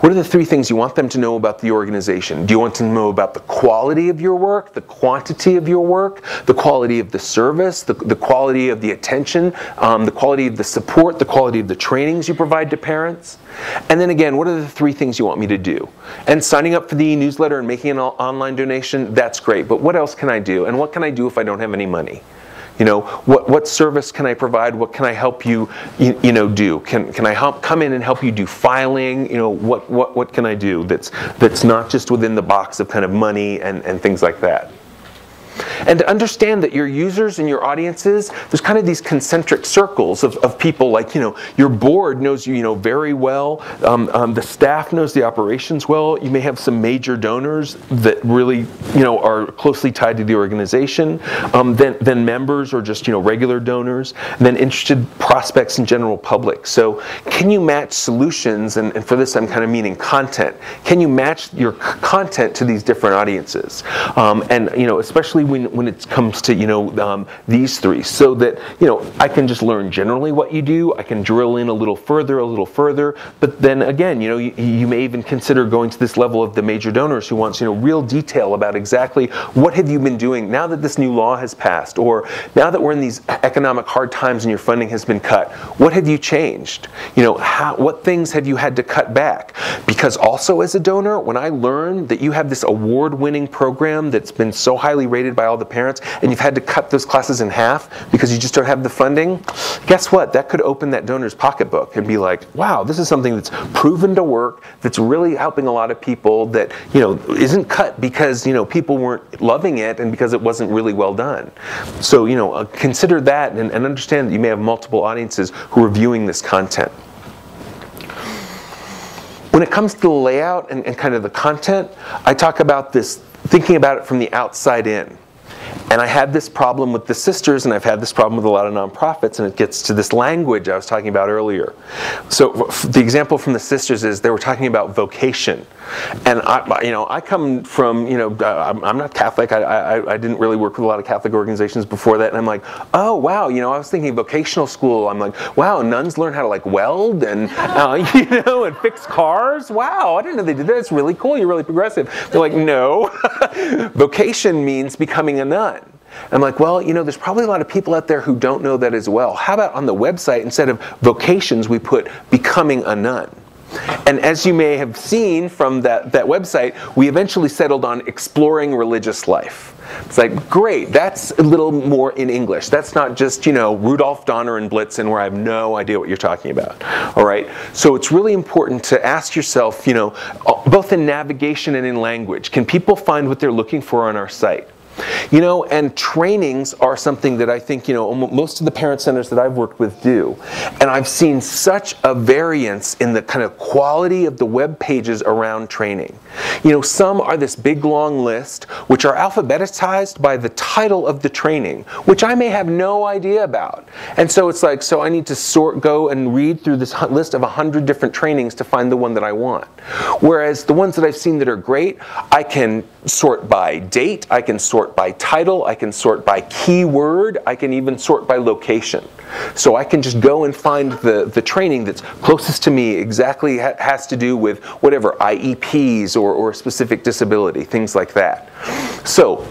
What are the 3 things you want them to know about the organization? Do you want them to know about the quality of your work, the quantity of your work, the quality of the service, the quality of the attention, the quality of the support, the quality of the trainings you provide to parents? And then again, what are the 3 things you want me to do? And signing up for the e-newsletter and making an online donation, that's great. But what else can I do? And what can I do if I don't have any money? What service can I provide? What can I help you, do? Can I come in and help you do filing? What can I do that's not just within the box of kind of money and things like that? And to understand that your users and your audiences, there's kind of these concentric circles of people like, your board knows you, very well. The staff knows the operations well. You may have some major donors that really, are closely tied to the organization. Then members or just, regular donors. And then interested prospects and general public. So can you match solutions? And for this, I'm kind of meaning content. Can you match your content to these different audiences? And, especially when it comes to these 3, so that I can just learn generally what you do. I can drill in a little further. But then again, you may even consider going to this level of the major donors who wants real detail about exactly what have you been doing now that this new law has passed, or now that we're in these economic hard times and your funding has been cut. What have you changed? What things have you had to cut back? Because also as a donor, when I learned that you have this award-winning program that's been so highly rated by all the parents, and you've had to cut those classes in half because you just don't have the funding, guess what? That could open that donor's pocketbook and be like, wow, this is something that's proven to work, that's really helping a lot of people, that isn't cut because people weren't loving it and because it wasn't really well done. So consider that and understand that you may have multiple audiences who are viewing this content. When it comes to the layout and kind of the content, I talk about this, thinking about it from the outside in. And I had this problem with the sisters, and I've had this problem with a lot of nonprofits, and it gets to this language I was talking about earlier. So the example from the sisters is they were talking about vocation. And I come from, I'm not Catholic. I didn't really work with a lot of Catholic organizations before that. And I'm like, oh, wow, I was thinking vocational school. I'm like, wow, nuns learn how to weld and, and fix cars. Wow, I didn't know they did that. It's really cool. You're really progressive. They're like, no. Vocation means becoming a nun. I'm like, well, there's probably a lot of people out there who don't know that as well. How about on the website, instead of vocations, we put becoming a nun? And as you may have seen from that website, we eventually settled on exploring religious life. It's like, great, that's a little more in English. That's not just, Rudolph Donner and Blitzen where I have no idea what you're talking about. All right? So it's really important to ask yourself, both in navigation and in language, can people find what they're looking for on our site? And trainings are something that I think, most of the parent centers that I've worked with do. And I've seen such a variance in the kind of quality of the web pages around training. Some are this big long list, which are alphabetized by the title of the training, which I may have no idea about. And so it's like, so I need to go and read through this list of 100 different trainings to find the one that I want. Whereas the ones that I've seen that are great, I can sort by date, I can sort by title, I can sort by keyword, I can even sort by location. So I can just go and find the training that's closest to me, exactly has to do with whatever, IEPs or a specific disability, things like that. So,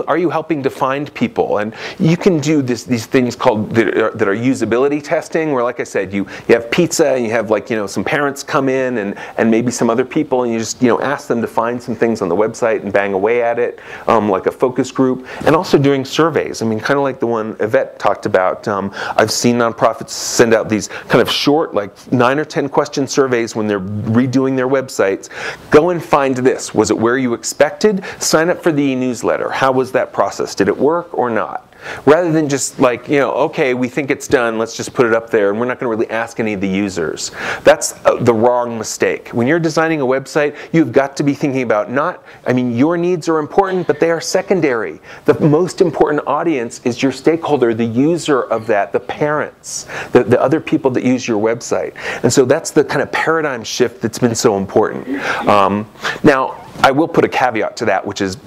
are you helping to find people? And you can do these things called that are usability testing, where, like I said, you have pizza and you have some parents come in and maybe some other people, and you just ask them to find some things on the website and bang away at it, like a focus group. And also doing surveys. I mean, kind of like the one Yvette talked about. I've seen nonprofits send out these kind of short, like 9 or 10 question surveys when they're redoing their websites. Go and find this. Was it where you expected? Sign up for the e-newsletter. How was that process? Did it work or not? Rather than just okay, we think it's done, let's just put it up there, and we're not going to really ask any of the users. That's the wrong mistake. When you're designing a website, you've got to be thinking about your needs are important, but they are secondary. The most important audience is your stakeholder, the user of that, the parents, the other people that use your website. And so that's the kind of paradigm shift that's been so important. Now, I will put a caveat to that, which is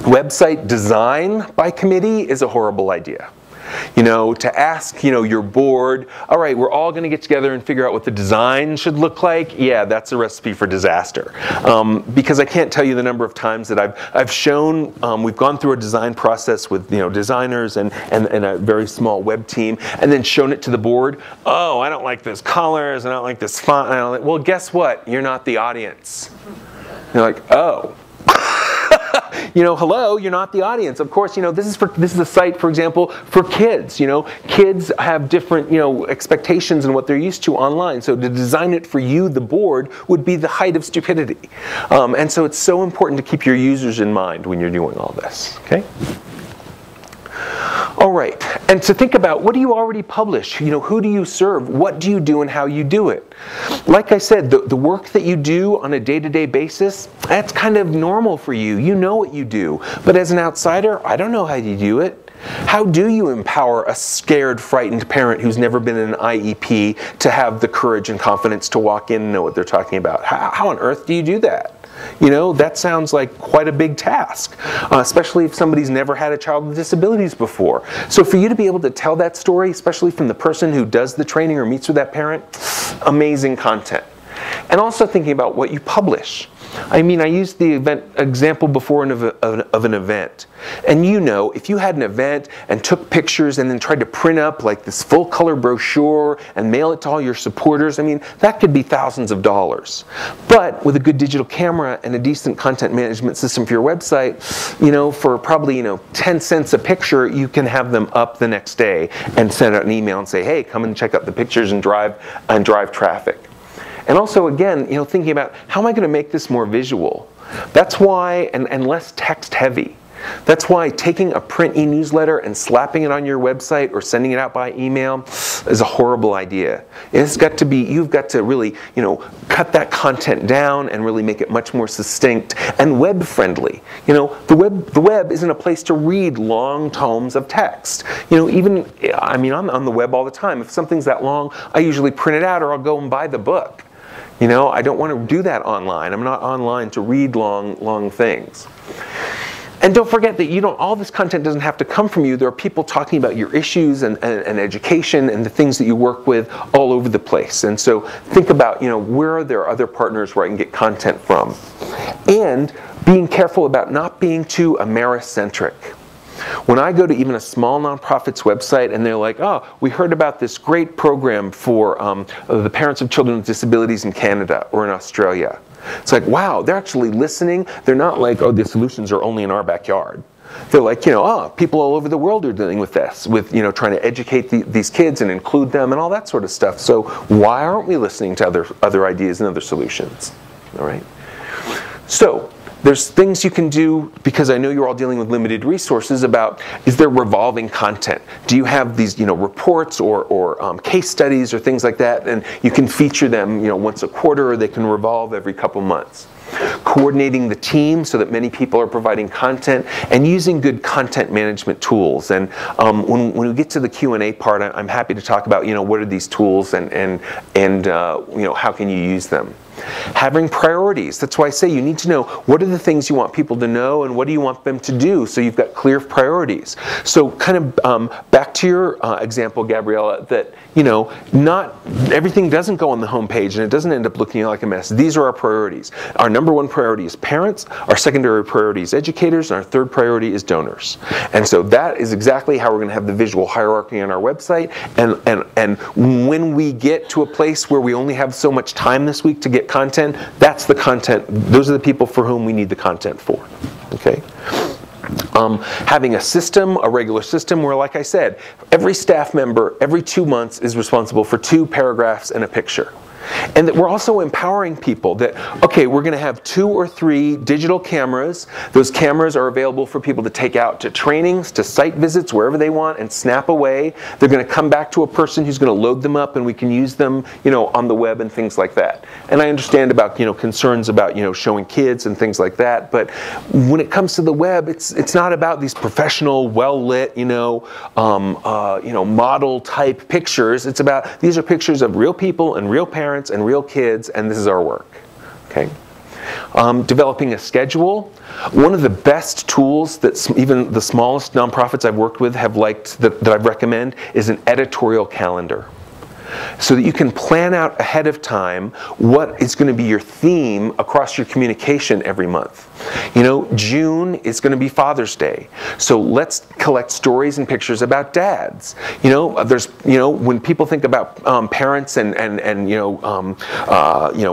website design by committee is a horrible idea. To ask, your board, all right, we're all going to get together and figure out what the design should look like. Yeah, that's a recipe for disaster. Because I can't tell you the number of times that I've shown, we've gone through a design process with, designers and a very small web team, and then shown it to the board. Oh, I don't like those colors, I don't like this font. Well, guess what? You're not the audience. You're like, oh. Hello, you're not the audience. Of course, this is a site, for example, for kids. Kids have different, expectations and what they're used to online. So to design it for you, the board, would be the height of stupidity. And so it's so important to keep your users in mind when you're doing all this. Okay. All right, and to think about, what do you already publish? Who do you serve? What do you do and how you do it? Like I said, the work that you do on a day-to-day basis, that's kind of normal for you. You know what you do. But as an outsider, I don't know how you do it. How do you empower a scared, frightened parent who's never been in an IEP to have the courage and confidence to walk in and know what they're talking about? How on earth do you do that? That sounds like quite a big task, especially if somebody's never had a child with disabilities before. So for you to be able to tell that story, especially from the person who does the training or meets with that parent, amazing content. And also thinking about what you publish. I used the example before of an event. And if you had an event and took pictures and then tried to print up like this full color brochure and mail it to all your supporters, that could be thousands of dollars. But with a good digital camera and a decent content management system for your website, for probably 10 cents a picture, you can have them up the next day and send out an email and say, hey, come and check out the pictures and drive traffic. And also, again, thinking about, how am I going to make this more visual? That's why, and less text heavy. That's why taking a print e-newsletter and slapping it on your website or sending it out by email is a horrible idea. It's got to be, you've got to really, cut that content down and really make it much more succinct and web-friendly. The web isn't a place to read long tomes of text. I'm on the web all the time. If something's that long, I usually print it out or I'll go and buy the book. I don't want to do that online. I'm not online to read long things. And don't forget that all this content doesn't have to come from you. There are people talking about your issues and education and the things that you work with all over the place. And so think about, where are there other partners where I can get content from? And being careful about not being too Americentric. When I go to even a small nonprofit's website and they're like, oh, we heard about this great program for the parents of children with disabilities in Canada or in Australia. It's like, wow, they're actually listening. They're not like, oh, the solutions are only in our backyard. They're like, people all over the world are dealing with this, with, trying to educate these kids and include them and all that sort of stuff. So why aren't we listening to other ideas and other solutions? All right. So there's things you can do, because I know you're all dealing with limited resources, about, is there revolving content? Do you have these reports or case studies or things like that, and you can feature them once a quarter, or they can revolve every couple months? Coordinating the team so that many people are providing content, and using good content management tools. And when we get to the Q&A part, I'm happy to talk about what are these tools and how can you use them. Having priorities. That's why I say you need to know what are the things you want people to know and what do you want them to do, so you've got clear priorities. So kind of back to your example, Gabriella, that not everything doesn't go on the home page and it doesn't end up looking like a mess. These are our priorities. Our number one priority is parents, our secondary priority is educators, and our third priority is donors. And so that is exactly how we're going to have the visual hierarchy on our website. And when we get to a place where we only have so much time this week to get content, that's the content. Those are the people for whom we need the content for. Okay. Having a system, a regular system, where, like I said, every staff member every 2 months is responsible for 2 paragraphs and a picture. And that we're also empowering people that, okay, we're going to have 2 or 3 digital cameras. Those cameras are available for people to take out to trainings, to site visits, wherever they want, and snap away. They're going to come back to a person who's going to load them up, and we can use them, on the web and things like that. And I understand about, concerns about, showing kids and things like that. But when it comes to the web, it's not about these professional, well-lit, model type pictures. It's about, these are pictures of real people and real parents and real kids, and this is our work. Okay. Developing a schedule. One of the best tools that even the smallest nonprofits I've worked with have liked, that I recommend, is an editorial calendar. So that you can plan out ahead of time what is going to be your theme across your communication every month. June is going to be Father's Day. So let's collect stories and pictures about dads. There's, when people think about parents and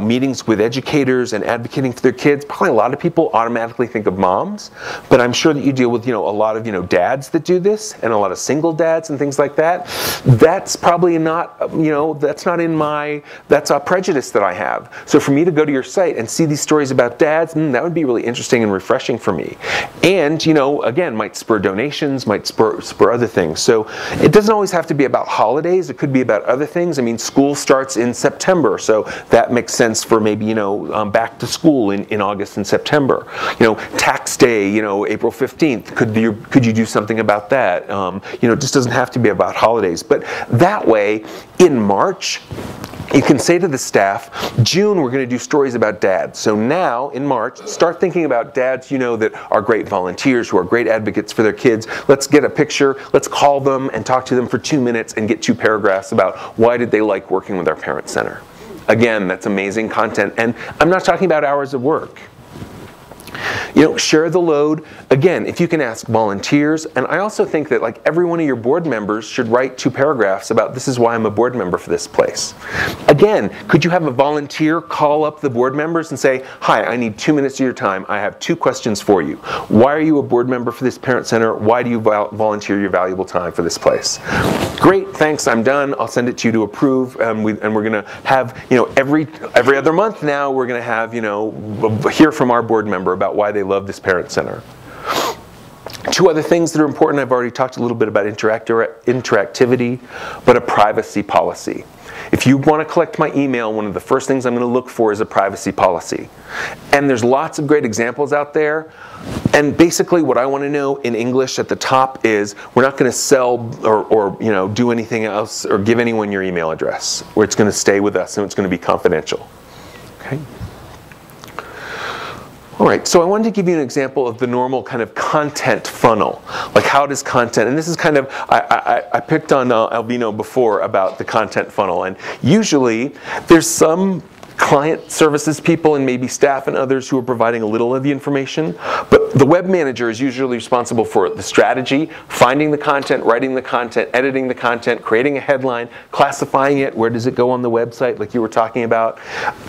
meetings with educators and advocating for their kids, probably a lot of people automatically think of moms. But I'm sure that you deal with, a lot of, dads that do this, and a lot of single dads and things like that. That's probably not, that's not in my, that's a prejudice that I have. So for me to go to your site and see these stories about dads, that would be really interesting and refreshing for me. And, again, might spur donations, might spur other things. So it doesn't always have to be about holidays. It could be about other things. I mean, school starts in September, so that makes sense for maybe, back to school in August and September. Tax day, April 15th. Could you do something about that? It just doesn't have to be about holidays. But that way, in March, you can say to the staff, June, we're going to do stories about dads. So now, in March, start thinking about dads that are great volunteers, who are great advocates for their kids. Let's get a picture, let's call them and talk to them for 2 minutes and get 2 paragraphs about why did they like working with our parent center. Again, that's amazing content. And I'm not talking about hours of work. Share the load. Again, if you can ask volunteers, and I also think that every one of your board members should write 2 paragraphs about this is why I'm a board member for this place. Again, could you have a volunteer call up the board members and say, hi, I need 2 minutes of your time. I have 2 questions for you. Why are you a board member for this parent center? Why do you volunteer your valuable time for this place? Great, thanks, I'm done. I'll send it to you to approve. And we're going to have, every other month now, we're going to have, hear from our board member about why they love this parent center. 2 other things that are important. I've already talked a little bit about interactivity, but a privacy policy. If you want to collect my email, one of the first things I'm going to look for is a privacy policy. And there's lots of great examples out there. And basically what I want to know in English at the top is we're not going to sell or do anything else or give anyone your email address, where it's going to stay with us and it's going to be confidential. Okay? All right, so I wanted to give you an example of the normal kind of content funnel. Like how does content, and this is kind of, I picked on Albino before about the content funnel, and usually there's some client services people and maybe staff and others who are providing a little of the information, but the web manager is usually responsible for the strategy, finding the content, writing the content, editing the content, creating a headline, classifying it, where does it go on the website like you were talking about.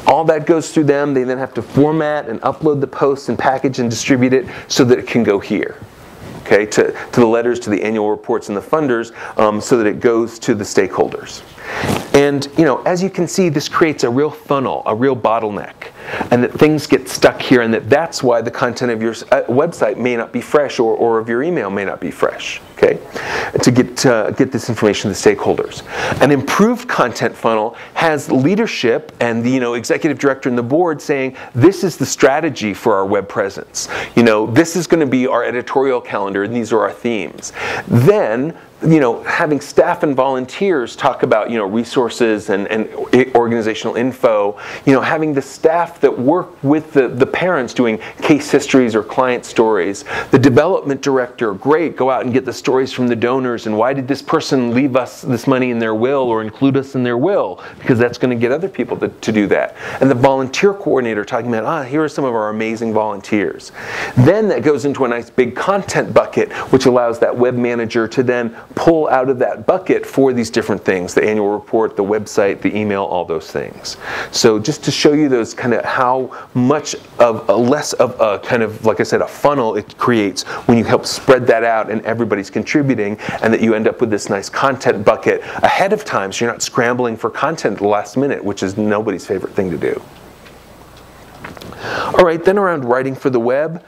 All that goes through them. They then have to format and upload the posts and package and distribute it so that it can go here. Okay, to the letters, to the annual reports and the funders, so that it goes to the stakeholders. And as you can see, this creates a real funnel, a real bottleneck, and that things get stuck here, and that's why the content of your website may not be fresh, or of your email may not be fresh. Okay, to get this information to the stakeholders. An improved content funnel has leadership and the executive director and the board saying, this is the strategy for our web presence. This is going to be our editorial calendar, and these are our themes. Then having staff and volunteers talk about, resources and organizational info, having the staff that work with the parents doing case histories or client stories. The development director, great, go out and get the stories from the donors and why did this person leave us this money in their will or include us in their will, because that's going to get other people to do that. And the volunteer coordinator talking about, here are some of our amazing volunteers. Then that goes into a nice big content bucket, which allows that web manager to then pull out of that bucket for these different things, the annual report, the website, the email, all those things. So just to show you those kind of how much of a less of a kind of, like I said, a funnel it creates when you help spread that out and everybody's contributing, and that you end up with this nice content bucket ahead of time so you're not scrambling for content at the last minute, which is nobody's favorite thing to do. All right, then around writing for the web,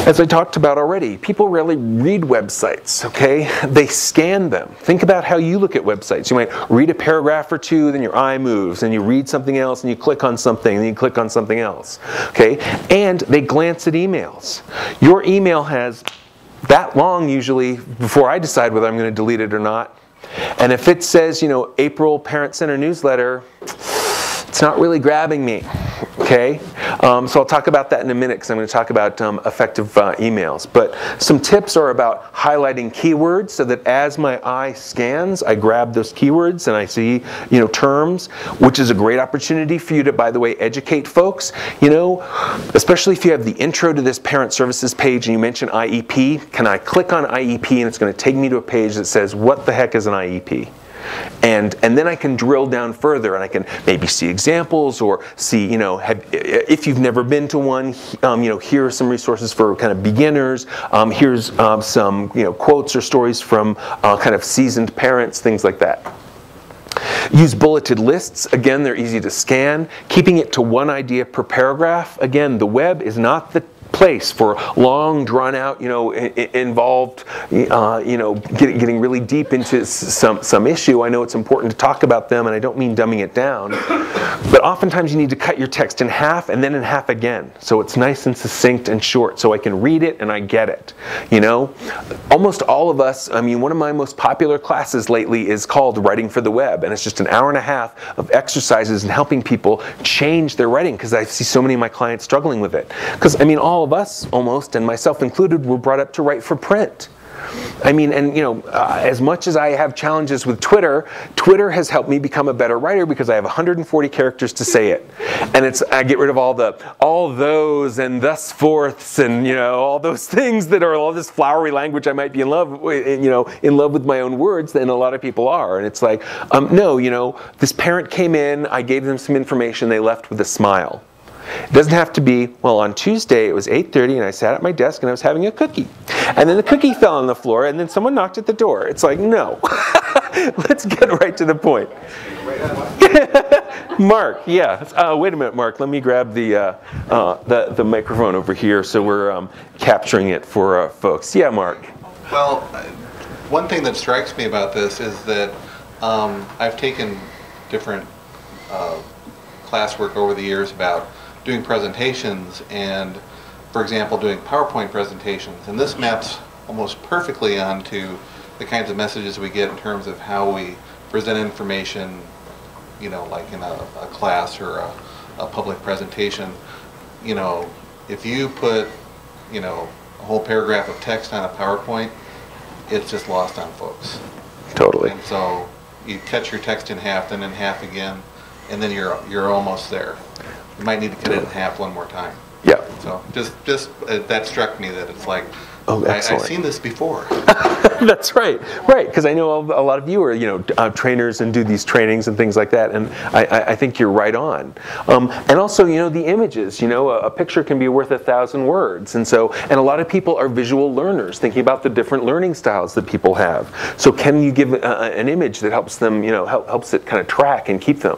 as I talked about already, people rarely read websites, okay? They scan them. Think about how you look at websites. You might read a paragraph or two, then your eye moves, and you read something else, and you click on something, and you click on something else, okay? And they glance at emails. Your email has that long usually before I decide whether I'm going to delete it or not. And if it says, April Parent Center newsletter, it's not really grabbing me, okay? So I'll talk about that in a minute because I'm going to talk about effective emails. But some tips are about highlighting keywords so that as my eye scans, I grab those keywords and I see, terms, which is a great opportunity for you to, by the way, educate folks. Especially if you have the intro to this parent services page and you mention IEP, can I click on IEP and it's going to take me to a page that says, what the heck is an IEP? And then I can drill down further and I can maybe see examples or see, if you've never been to one, here are some resources for kind of beginners. Here's some, quotes or stories from kind of seasoned parents, things like that. Use bulleted lists. Again, they're easy to scan. Keeping it to one idea per paragraph. Again, the web is not the place for long, drawn out, involved, getting really deep into some issue. I know it's important to talk about them, and I don't mean dumbing it down, but oftentimes you need to cut your text in half and then in half again, so it's nice and succinct and short, so I can read it and I get it. Almost all of us. One of my most popular classes lately is called Writing for the Web, and it's just an hour and a half of exercises and helping people change their writing, because I see so many of my clients struggling with it. Because all of us almost, and myself included, were brought up to write for print. As much as I have challenges with Twitter, Twitter has helped me become a better writer because I have 140 characters to say it. And I get rid of all those and thus forths and, all those things that are all this flowery language I might be in love with my own words, and a lot of people are. And it's like, no, this parent came in, I gave them some information, they left with a smile. It doesn't have to be, well, on Tuesday it was 8:30 and I sat at my desk and I was having a cookie. And then the cookie fell on the floor and then someone knocked at the door. It's like, no. Let's get right to the point. Mark, yeah. Wait a minute, Mark. Let me grab the microphone over here so we're capturing it for folks. Yeah, Mark. Well, one thing that strikes me about this is that I've taken different classwork over the years about doing presentations and, for example, doing PowerPoint presentations. And this maps almost perfectly onto the kinds of messages we get in terms of how we present information, like in a class or a public presentation. If you put, a whole paragraph of text on a PowerPoint, it's just lost on folks. Totally. And so you cut your text in half, then in half again, and then you're almost there. You might need to cut it in half one more time. Yeah. So just that struck me that it's like, oh, I've seen this before. That's right, because I know a lot of you are trainers and do these trainings and things like that, and I think you're right on. And also, the images. A picture can be worth 1,000 words, and a lot of people are visual learners, thinking about the different learning styles that people have. So can you give an image that helps them, helps it kind of track and keep them?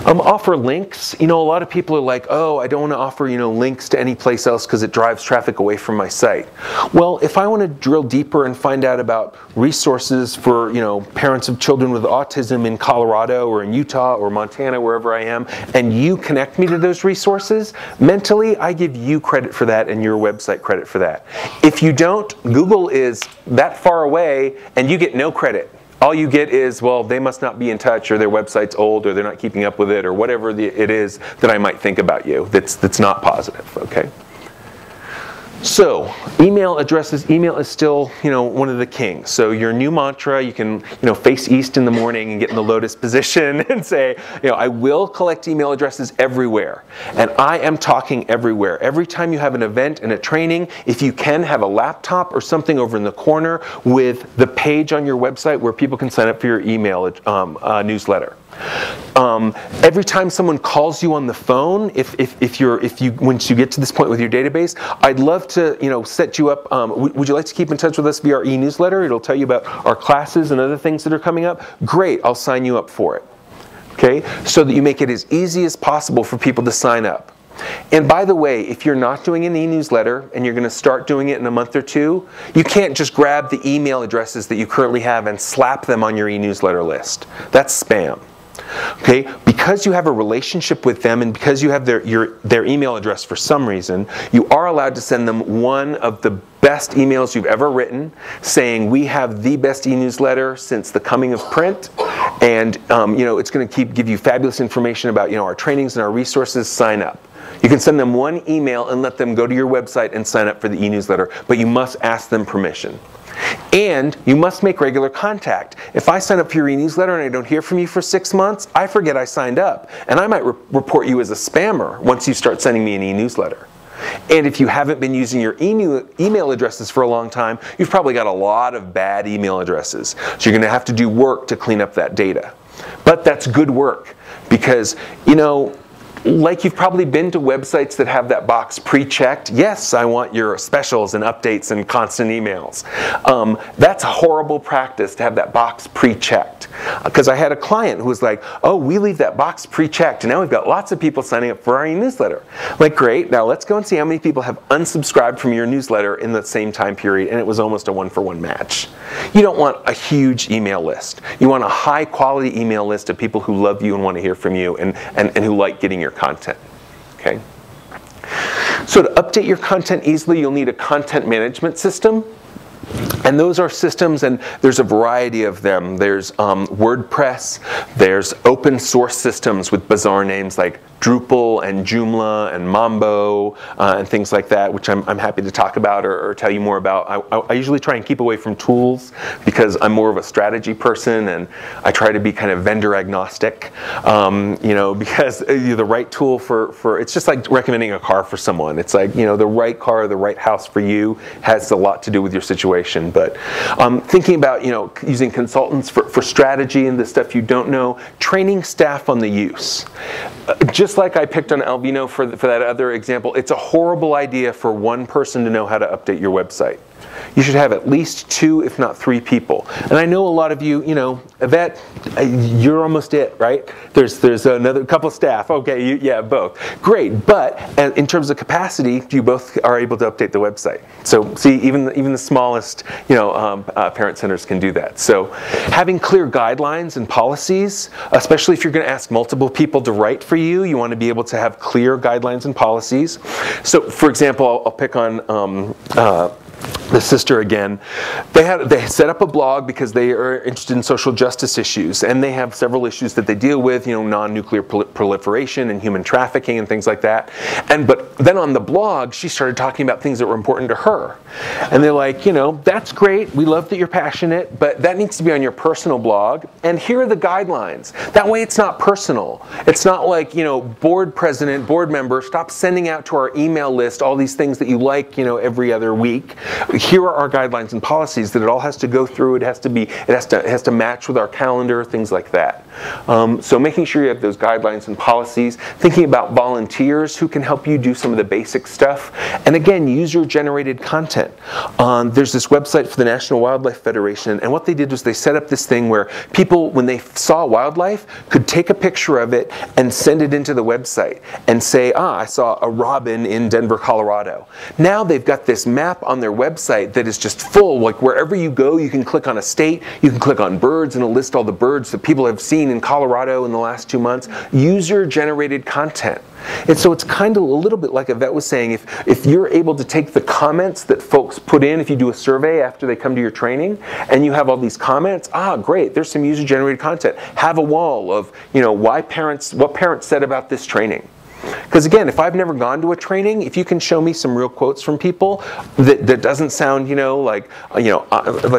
Offer links. A lot of people are like, oh, I don't want to offer, links to any place else because it drives traffic away from my site. Well, if I want to drill deeper and find out about resources for, parents of children with autism in Colorado or in Utah or Montana, wherever I am, and you connect me to those resources, mentally, I give you credit for that and your website credit for that. If you don't, Google is that far away and you get no credit. All you get is, well, they must not be in touch, or their website's old, or they're not keeping up with it, or whatever it is that I might think about you that's not positive, okay? So, email addresses. Email is still, one of the kings. So your new mantra, you can, face east in the morning and get in the lotus position and say, I will collect email addresses everywhere. And I am talking everywhere. Every time you have an event and a training, if you can, have a laptop or something over in the corner with the page on your website where people can sign up for your email newsletter. Every time someone calls you on the phone, once you get to this point with your database, I'd love to set you up. Would you like to keep in touch with us via our e-newsletter? It'll tell you about our classes and other things that are coming up. Great, I'll sign you up for it. Okay, so that you make it as easy as possible for people to sign up. And by the way, if you're not doing an e-newsletter and you're going to start doing it in a month or two, you can't just grab the email addresses that you currently have and slap them on your e-newsletter list. That's spam. Okay, because you have a relationship with them and because you have their email address for some reason, you are allowed to send them one of the best emails you've ever written saying, we have the best e-newsletter since the coming of print, and it's going to give you fabulous information about our trainings and our resources. Sign up. You can send them one email and let them go to your website and sign up for the e-newsletter, but you must ask them permission. And you must make regular contact. If I sign up for your e-newsletter and I don't hear from you for 6 months, I forget I signed up. And I might report you as a spammer once you start sending me an e-newsletter. And if you haven't been using your email addresses for a long time, you've probably got a lot of bad email addresses. So you're going to have to do work to clean up that data. But that's good work because, like you've probably been to websites that have that box pre-checked. Yes, I want your specials and updates and constant emails. That's a horrible practice to have that box pre-checked. Because I had a client who was like, oh, we leave that box pre-checked, and now we've got lots of people signing up for our e-newsletter. Like, great, now let's go and see how many people have unsubscribed from your newsletter in the same time period, and it was almost a one-for-one match. You don't want a huge email list. You want a high-quality email list of people who love you and want to hear from you and who like getting your content. Okay? So to update your content easily, you'll need a content management system. And those are systems, and there's a variety of them. There's WordPress, there's open source systems with bizarre names like Drupal and Joomla and Mambo and things like that, which I'm happy to talk about or tell you more about. I usually try and keep away from tools because I'm more of a strategy person, and I try to be kind of vendor agnostic, because the right tool for it's just like recommending a car for someone. It's like, the right car, the right house for you has a lot to do with your situation. But thinking about, using consultants for strategy and the stuff you don't know, training staff on the use. Just like I picked on Alvino for that other example, it's a horrible idea for one person to know how to update your website. You should have at least 2, if not 3 people. And I know a lot of you, Yvette, you're almost it, right? There's another couple staff. Okay, yeah, both. Great, but in terms of capacity, you both are able to update the website. So see, even the smallest, parent centers can do that. So having clear guidelines and policies, especially if you're going to ask multiple people to write for you, you want to be able to have clear guidelines and policies. So, for example, I'll pick on the sister again. They set up a blog because they are interested in social justice issues, and they have several issues that they deal with, non-nuclear proliferation and human trafficking and things like that. But then on the blog, she started talking about things that were important to her. And they're like, that's great. We love that you're passionate, but that needs to be on your personal blog. And here are the guidelines. That way it's not personal. It's not like, board president, board member, stop sending out to our email list all these things that you like, every other week. here are our guidelines and policies that it all has to go through. It has to match with our calendar, things like that. So making sure you have those guidelines and policies, thinking about volunteers who can help you do some of the basic stuff, and again, user-generated content. There's this website for the National Wildlife Federation, and what they did was they set up this thing where people, when they saw wildlife, could take a picture of it and send it into the website and say, I saw a robin in Denver, Colorado. Now they've got this map on their website that is just full, like wherever you go, you can click on a state, you can click on birds, and it'll list all the birds that people have seen in Colorado in the last 2 months. User-generated content. And so it's kind of a little bit like Yvette was saying, if you're able to take the comments that folks put in, if you do a survey after they come to your training, and you have all these comments, great, there's some user-generated content. Have a wall of, what parents said about this training. Because again, if I've never gone to a training, if you can show me some real quotes from people that doesn't sound, like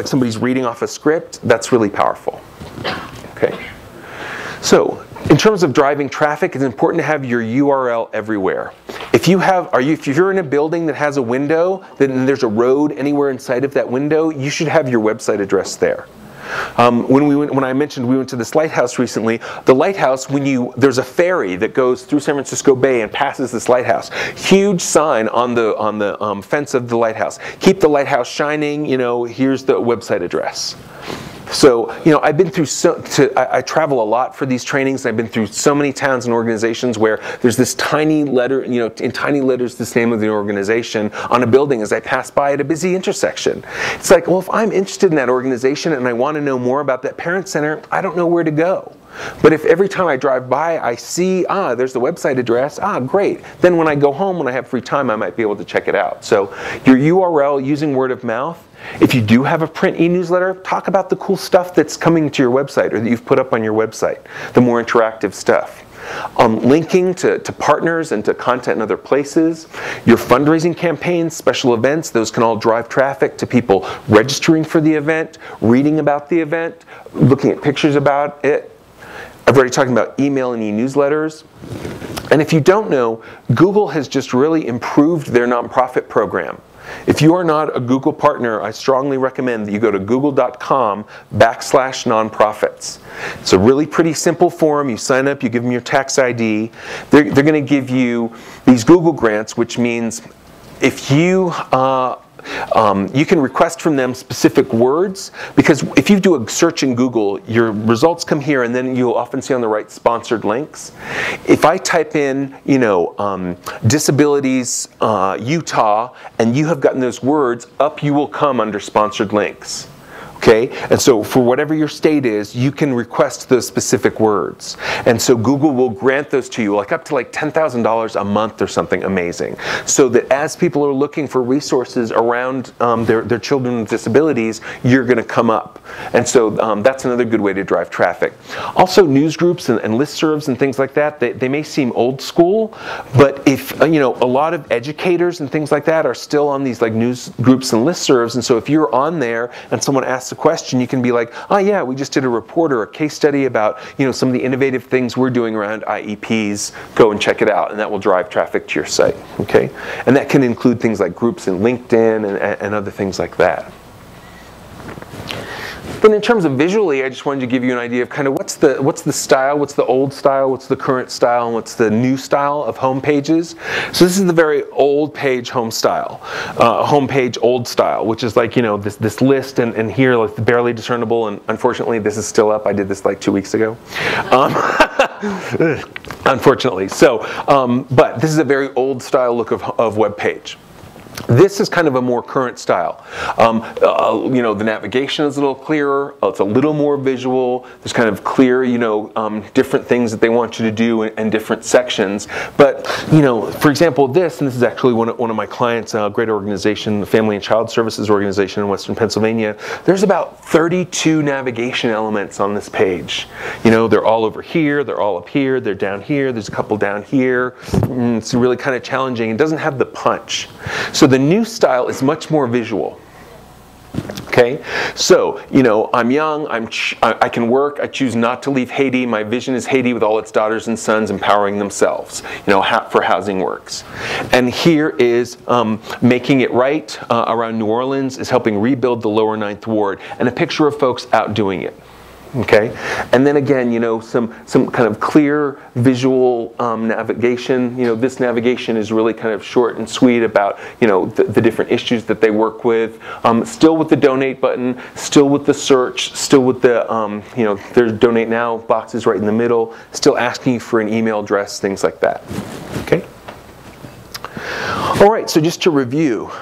somebody's reading off a script, that's really powerful. Okay. So, in terms of driving traffic, it's important to have your URL everywhere. If you're in a building that has a window, then there's a road anywhere inside of that window, you should have your website address there. When I mentioned we went to this lighthouse recently, the lighthouse, there's a ferry that goes through San Francisco Bay and passes this lighthouse. Huge sign on the fence of the lighthouse. Keep the lighthouse shining. Here's the website address. So, I've been through I travel a lot for these trainings. I've been through so many towns and organizations where there's this tiny letter, in tiny letters, this name of the organization on a building as I pass by at a busy intersection. It's like, well, if I'm interested in that organization and I want to know more about that parent center, I don't know where to go. But if every time I drive by, I see, there's the website address, great. Then when I go home, when I have free time, I might be able to check it out. So your URL using word of mouth. If you do have a print e-newsletter, talk about the cool stuff that's coming to your website or that you've put up on your website, the more interactive stuff. Linking to partners and to content in other places. Your fundraising campaigns, special events, those can all drive traffic to people registering for the event, reading about the event, looking at pictures about it. I've already talked about email and e-newsletters. And if you don't know, Google has just really improved their nonprofit program. If you are not a Google partner, I strongly recommend that you go to google.com/nonprofits. It's a really pretty simple form. You sign up, you give them your tax ID. They're going to give you these Google grants, which means if you you can request from them specific words, because if you do a search in Google, your results come here, and then you'll often see on the right sponsored links. If I type in, disabilities Utah, and you have gotten those words, up you will come under sponsored links. Okay, and so for whatever your state is, you can request those specific words. And so Google will grant those to you, up to $10,000 a month or something amazing. So that as people are looking for resources around their children with disabilities, you're going to come up. And so that's another good way to drive traffic. Also, news groups and listservs and things like that, they may seem old school, but if, a lot of educators and things like that are still on these news groups and listservs, and so if you're on there and someone asks a question, you can be like, yeah, we just did a report or a case study about some of the innovative things we're doing around IEPs. Go and check it out, and that will drive traffic to your site. Okay, and that can include things like groups in LinkedIn and other things like that. Then in terms of visually, I just wanted to give you an idea of kind of what's the style, what's the old style, what's the current style, and what's the new style of home pages. So this is the very old page home style, home page old style, which is this list, and here barely discernible, and unfortunately this is still up. I did this 2 weeks ago. Unfortunately. So, but this is a very old style look of web page. This is kind of a more current style. The navigation is a little clearer. It's a little more visual. There's kind of clear, different things that they want you to do in different sections. But, for example, and this is actually one of my clients, a great organization, the Family and Child Services organization in Western Pennsylvania. There's about 32 navigation elements on this page. They're all over here. They're all up here. They're down here. There's a couple down here. It's really kind of challenging. It doesn't have the punch. So the new style is much more visual. Okay, so, you know, I'm young, I can work, I choose not to leave Haiti. My vision is Haiti with all its daughters and sons empowering themselves, you know, for Housing Works. And here is Making It Right around New Orleans is helping rebuild the lower 9th Ward, and a picture of folks out doing it. Okay, and then again, you know, some kind of clear visual navigation. You know, this navigation is really kind of short and sweet about, you know, the different issues that they work with. Still with the donate button, still with the search, still with the, you know, there's donate now boxes right in the middle, still asking you for an email address, things like that. Okay. All right, so just to review,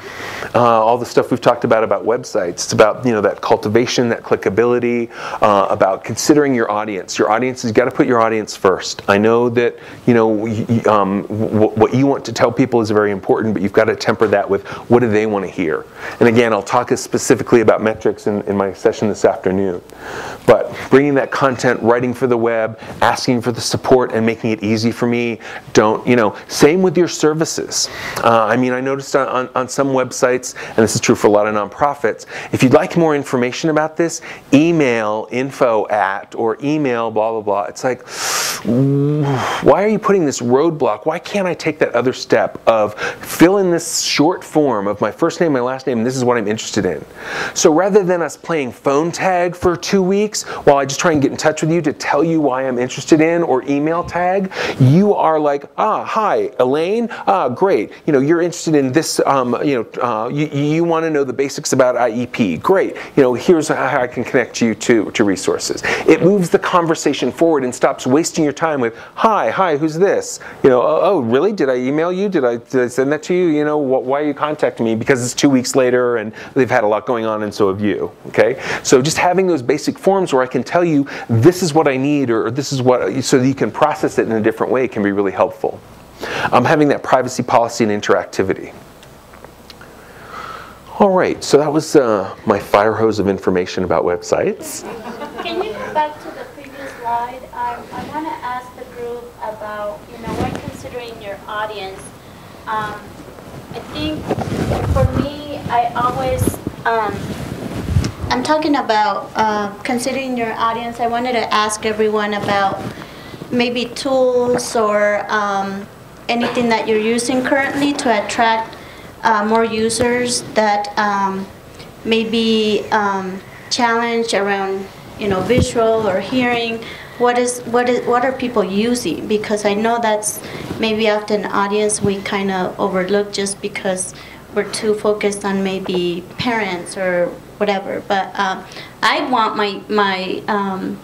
all the stuff we've talked about websites. It's about, you know, that cultivation, that clickability, about considering your audience. Your audience, you've got to put your audience first. I know that, you know, what you want to tell people is very important, but you've got to temper that with what do they want to hear. And again, I'll talk specifically about metrics in my session this afternoon. But bringing that content, writing for the web, asking for the support, and making it easy for me. Don't, you know, same with your services. I mean, I noticed on some websites, and this is true for a lot of nonprofits, if you'd like more information about this, email info@ or email blah, blah, blah. It's like, why are you putting this roadblock? Why can't I take that other step of fill in this short form of my first name, my last name, and this is what I'm interested in? So rather than us playing phone tag for 2 weeks while I just try and get in touch with you to tell you why I'm interested in, or email tag, you are like, hi, Elaine, great. You know, you're interested in this, you know, you want to know the basics about IEP. Great. You know, here's how I can connect you to resources. It moves the conversation forward and stops wasting your time with, hi, who's this? You know, oh, really? Did I email you? Did I send that to you? You know, why are you contacting me? Because it's 2 weeks later and they've had a lot going on, and so have you. Okay? So just having those basic forms where I can tell you this is what I need, or this is what, so that you can process it in a different way, can be really helpful. Having that privacy policy and interactivity. All right, so that was my fire hose of information about websites. Can you go back to the previous slide? I want to ask the group about, you know, when considering your audience. I think for me, I always, I'm talking about considering your audience. I wanted to ask everyone about maybe tools or anything that you're using currently to attract more users that may be challenged around, you know, visual or hearing. What are people using? Because I know that's maybe often an audience we kind of overlook just because we're too focused on maybe parents or whatever. But I want my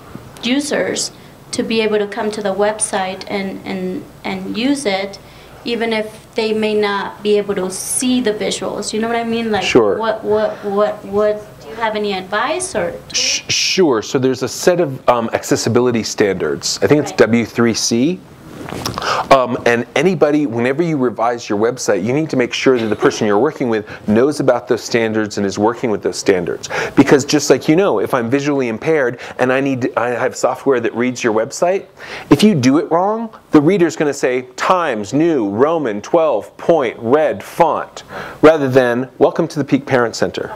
users to be able to come to the website and use it, even if they may not be able to see the visuals. You know what I mean? Like, sure. What do you have any advice or? Sure. So there's a set of accessibility standards. I think it's W3C. And anybody, whenever you revise your website, you need to make sure that the person you're working with knows about those standards and is working with those standards. Because just like, you know, if I'm visually impaired and I have software that reads your website, if you do it wrong, the reader's going to say Times New Roman 12 point red font, rather than welcome to the Peak Parent Center.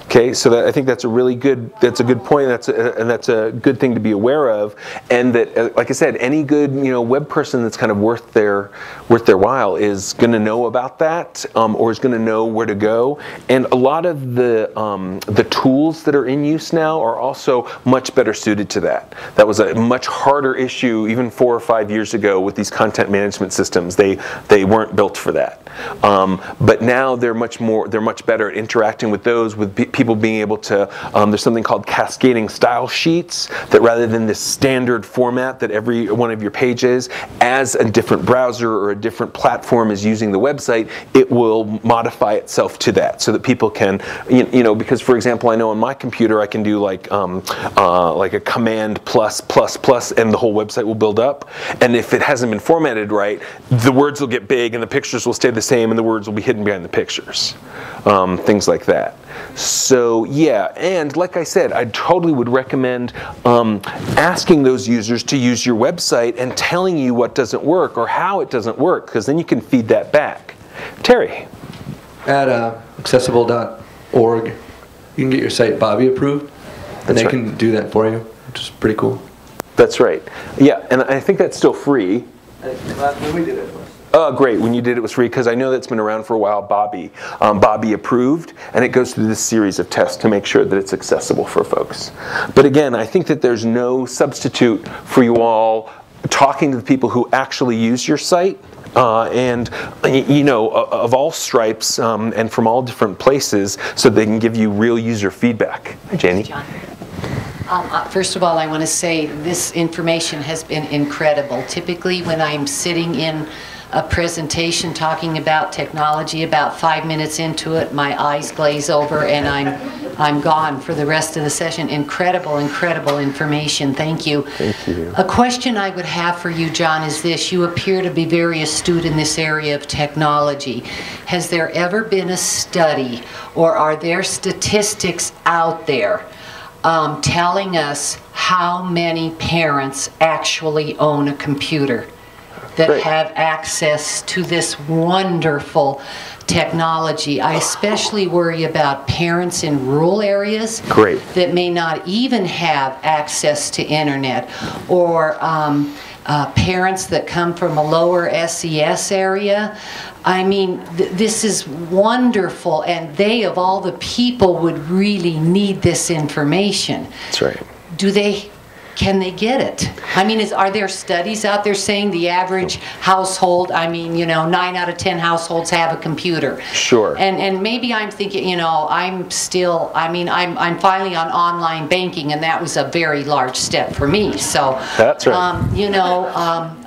Okay, so I think that's a really good, that's a good point, and that's a good thing to be aware of, and that, like I said, any good, you know, web person that's kind of worth their while is going to know about that, or is going to know where to go. And a lot of the tools that are in use now are also much better suited to that. That was a much harder issue even 4 or 5 years ago with these content management systems. They weren't built for that. But now they're much better at interacting with those, with people being able to, there's something called cascading style sheets, that rather than this standard format that every one of your pages, as a different browser or a different platform is using the website, it will modify itself to that, so that people can, you know, because for example, I know on my computer I can do like a command plus, and the whole website will build up. And if it hasn't been formatted right, the words will get big and the pictures will stay the same and the words will be hidden behind the pictures. Things like that. So yeah, and like I said, I totally would recommend asking those users to use your website and telling you what doesn't work or how it doesn't work, because then you can feed that back. Terry? At accessible.org, you can get your site Bobby approved, and they right. can do that for you, which is pretty cool. That's right. Yeah, and I think that's still free. When we did it. Oh, great. When you did it was free, because I know that's been around for a while, Bobby. Bobby approved, and it goes through this series of tests to make sure that it's accessible for folks. But again, I think that there's no substitute for you all talking to the people who actually use your site, and you know, of all stripes and from all different places, so they can give you real user feedback. Hi, Janie. John. First of all, I want to say this information has been incredible. Typically, when I'm sitting in a presentation talking about technology, about 5 minutes into it, my eyes glaze over and I'm gone for the rest of the session. Incredible, incredible information. Thank you. Thank you. A question I would have for you, John, is this. You appear to be very astute in this area of technology. Has there ever been a study, or are there statistics out there telling us how many parents actually own a computer that Great. have access to this wonderful technology? I especially worry about parents in rural areas Great. that may not even have access to internet, or parents that come from a lower SES area. I mean, this is wonderful, and they, of all the people, would really need this information. That's right. Can they get it? I mean, are there studies out there saying the average household, I mean, you know, 9 out of 10 households have a computer? Sure. And maybe I'm thinking, you know, I'm finally on online banking, and that was a very large step for me. So, that's right. You know,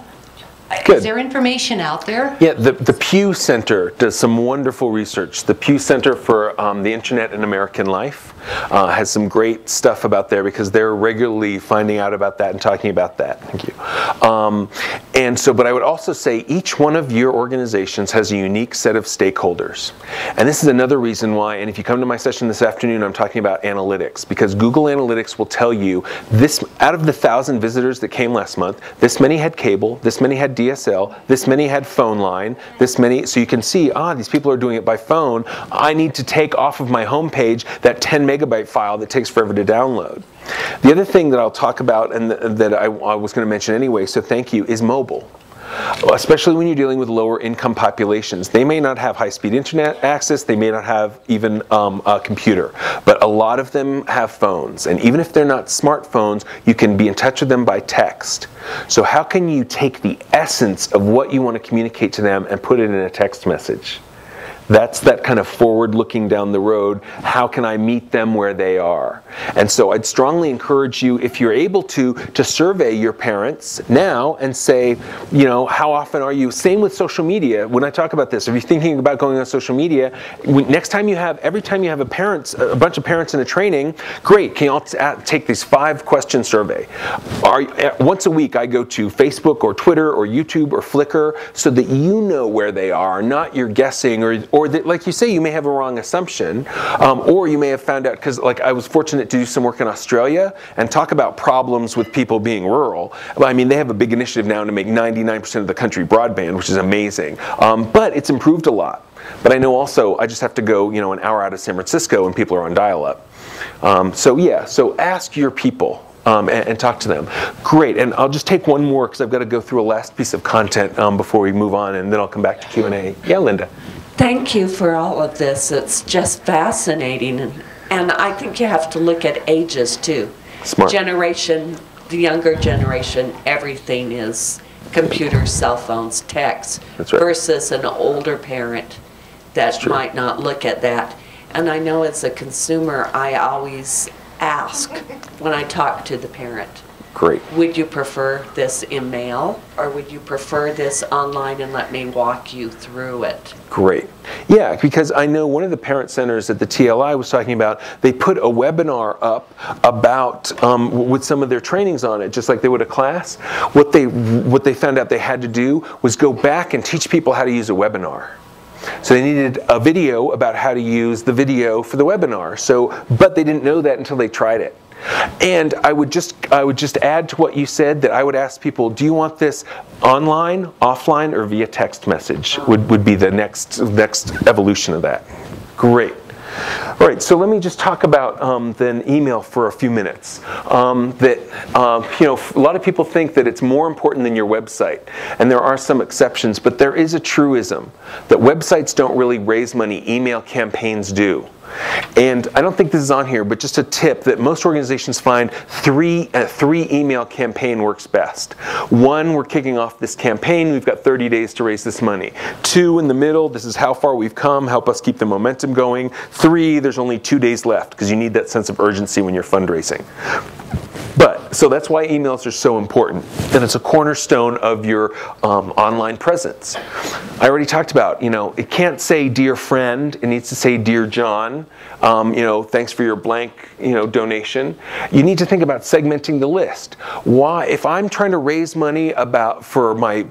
Good. Is there information out there? Yeah, the Pew Center does some wonderful research. The Pew Center for the Internet and American Life has some great stuff about there, because they're regularly finding out about that and talking about that. Thank you. And so, but I would also say each one of your organizations has a unique set of stakeholders. And this is another reason why, and if you come to my session this afternoon, I'm talking about analytics, because Google Analytics will tell you this, out of the 1,000 visitors that came last month, this many had cable, this many had DSL, this many had phone line, this many, so you can see, these people are doing it by phone. I need to take off of my home page that 10 megabyte file that takes forever to download. The other thing that I'll talk about, and that I was going to mention anyway, so thank you, is mobile. Especially when you're dealing with lower income populations. They may not have high-speed internet access, they may not have even a computer, but a lot of them have phones. And even if they're not smartphones, you can be in touch with them by text. So how can you take the essence of what you want to communicate to them and put it in a text message? That's that kind of forward looking down the road. How can I meet them where they are? And so I'd strongly encourage you, if you're able to survey your parents now and say, you know, how often are you? Same with social media. When I talk about this, if you're thinking about going on social media, next time you have, every time you have a bunch of parents in a training, great, can you all take these 5-question survey? Once a week I go to Facebook or Twitter or YouTube or Flickr, so that you know where they are, not you're guessing, or that, like you say, you may have a wrong assumption, or you may have found out, because like I was fortunate to do some work in Australia and talk about problems with people being rural. I mean, they have a big initiative now to make 99% of the country broadband, which is amazing, but it's improved a lot. But I know also I just have to go, you know, an hour out of San Francisco and people are on dial-up. So yeah, so ask your people. And talk to them. Great, and I'll just take one more because I've got to go through a last piece of content before we move on, and then I'll come back to Q&A. Yeah, Linda. Thank you for all of this. It's just fascinating, and I think you have to look at ages too. Smart. Generation, the younger generation, everything is computers, cell phones, text, That's right. versus an older parent that might not look at that. And I know as a consumer, I always ask when I talk to the parent, Great. would you prefer this in mail, or would you prefer this online and let me walk you through it? Great. Yeah, because I know one of the parent centers at the TLI was talking about, they put a webinar up about, with some of their trainings on it, just like they would a class. What they found out they had to do was go back and teach people how to use a webinar. So they needed a video about how to use the video for the webinar. But they didn't know that until they tried it. And I would just add to what you said, that I would ask people, do you want this online, offline, or via text message? Would be the next evolution of that. Great. All right, so let me just talk about then email for a few minutes. You know, a lot of people think that it's more important than your website, and there are some exceptions, but there is a truism that websites don't really raise money, email campaigns do. And I don't think this is on here, but just a tip that most organizations find three email campaign works best. 1, we're kicking off this campaign, we've got 30 days to raise this money. 2, in the middle, this is how far we've come, help us keep the momentum going. 3, there's only 2 days left, because you need that sense of urgency when you're fundraising. So that's why emails are so important, and it's a cornerstone of your online presence. I already talked about, you know, it can't say dear friend, it needs to say dear John, you know, thanks for your blank, you know, donation. You need to think about segmenting the list. Why, if I'm trying to raise money for my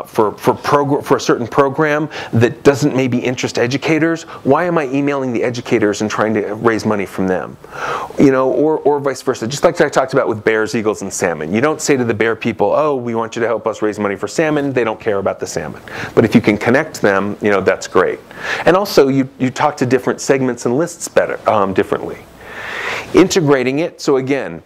for a certain program that doesn't maybe interest educators, why am I emailing the educators and trying to raise money from them? You know, or vice versa. Just like I talked about with bears, eagles, and salmon. You don't say to the bear people, oh, we want you to help us raise money for salmon. They don't care about the salmon. But if you can connect them, you know, that's great. And also, you talk to different segments and lists better, differently. Integrating it, so again,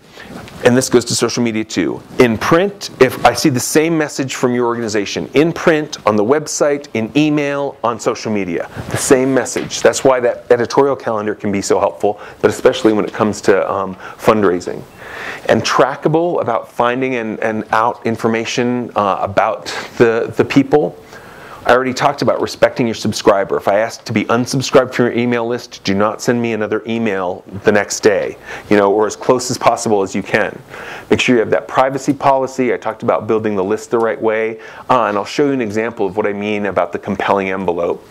and this goes to social media too. In print, if I see the same message from your organization, in print, on the website, in email, on social media, the same message. That's why that editorial calendar can be so helpful, but especially when it comes to fundraising. And trackable about finding and out information about the people. I already talked about respecting your subscriber. If I ask to be unsubscribed from your email list, do not send me another email the next day, you know, or as close as possible as you can. Make sure you have that privacy policy. I talked about building the list the right way, and I'll show you an example of what I mean about the compelling envelope.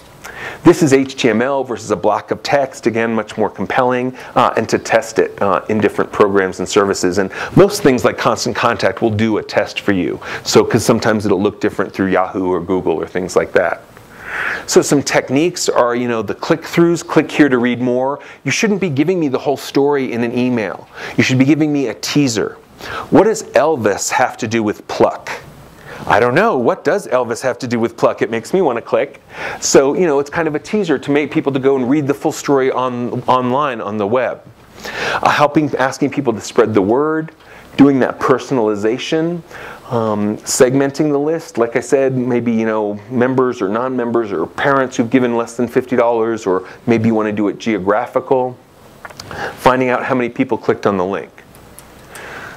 This is HTML versus a block of text, again, much more compelling, and to test it in different programs and services. And most things like Constant Contact will do a test for you, so because sometimes it'll look different through Yahoo or Google or things like that. So some techniques are, you know, the click-throughs, click here to read more. You shouldn't be giving me the whole story in an email. You should be giving me a teaser. What does Elvis have to do with pluck? I don't know. What does Elvis have to do with pluck? It makes me want to click. So, you know, it's kind of a teaser to make people to go and read the full story online on the web. Asking people to spread the word, doing that personalization, segmenting the list. Like I said, maybe, you know, members or non-members or parents who've given less than $50, or maybe you want to do it geographical. Finding out how many people clicked on the link.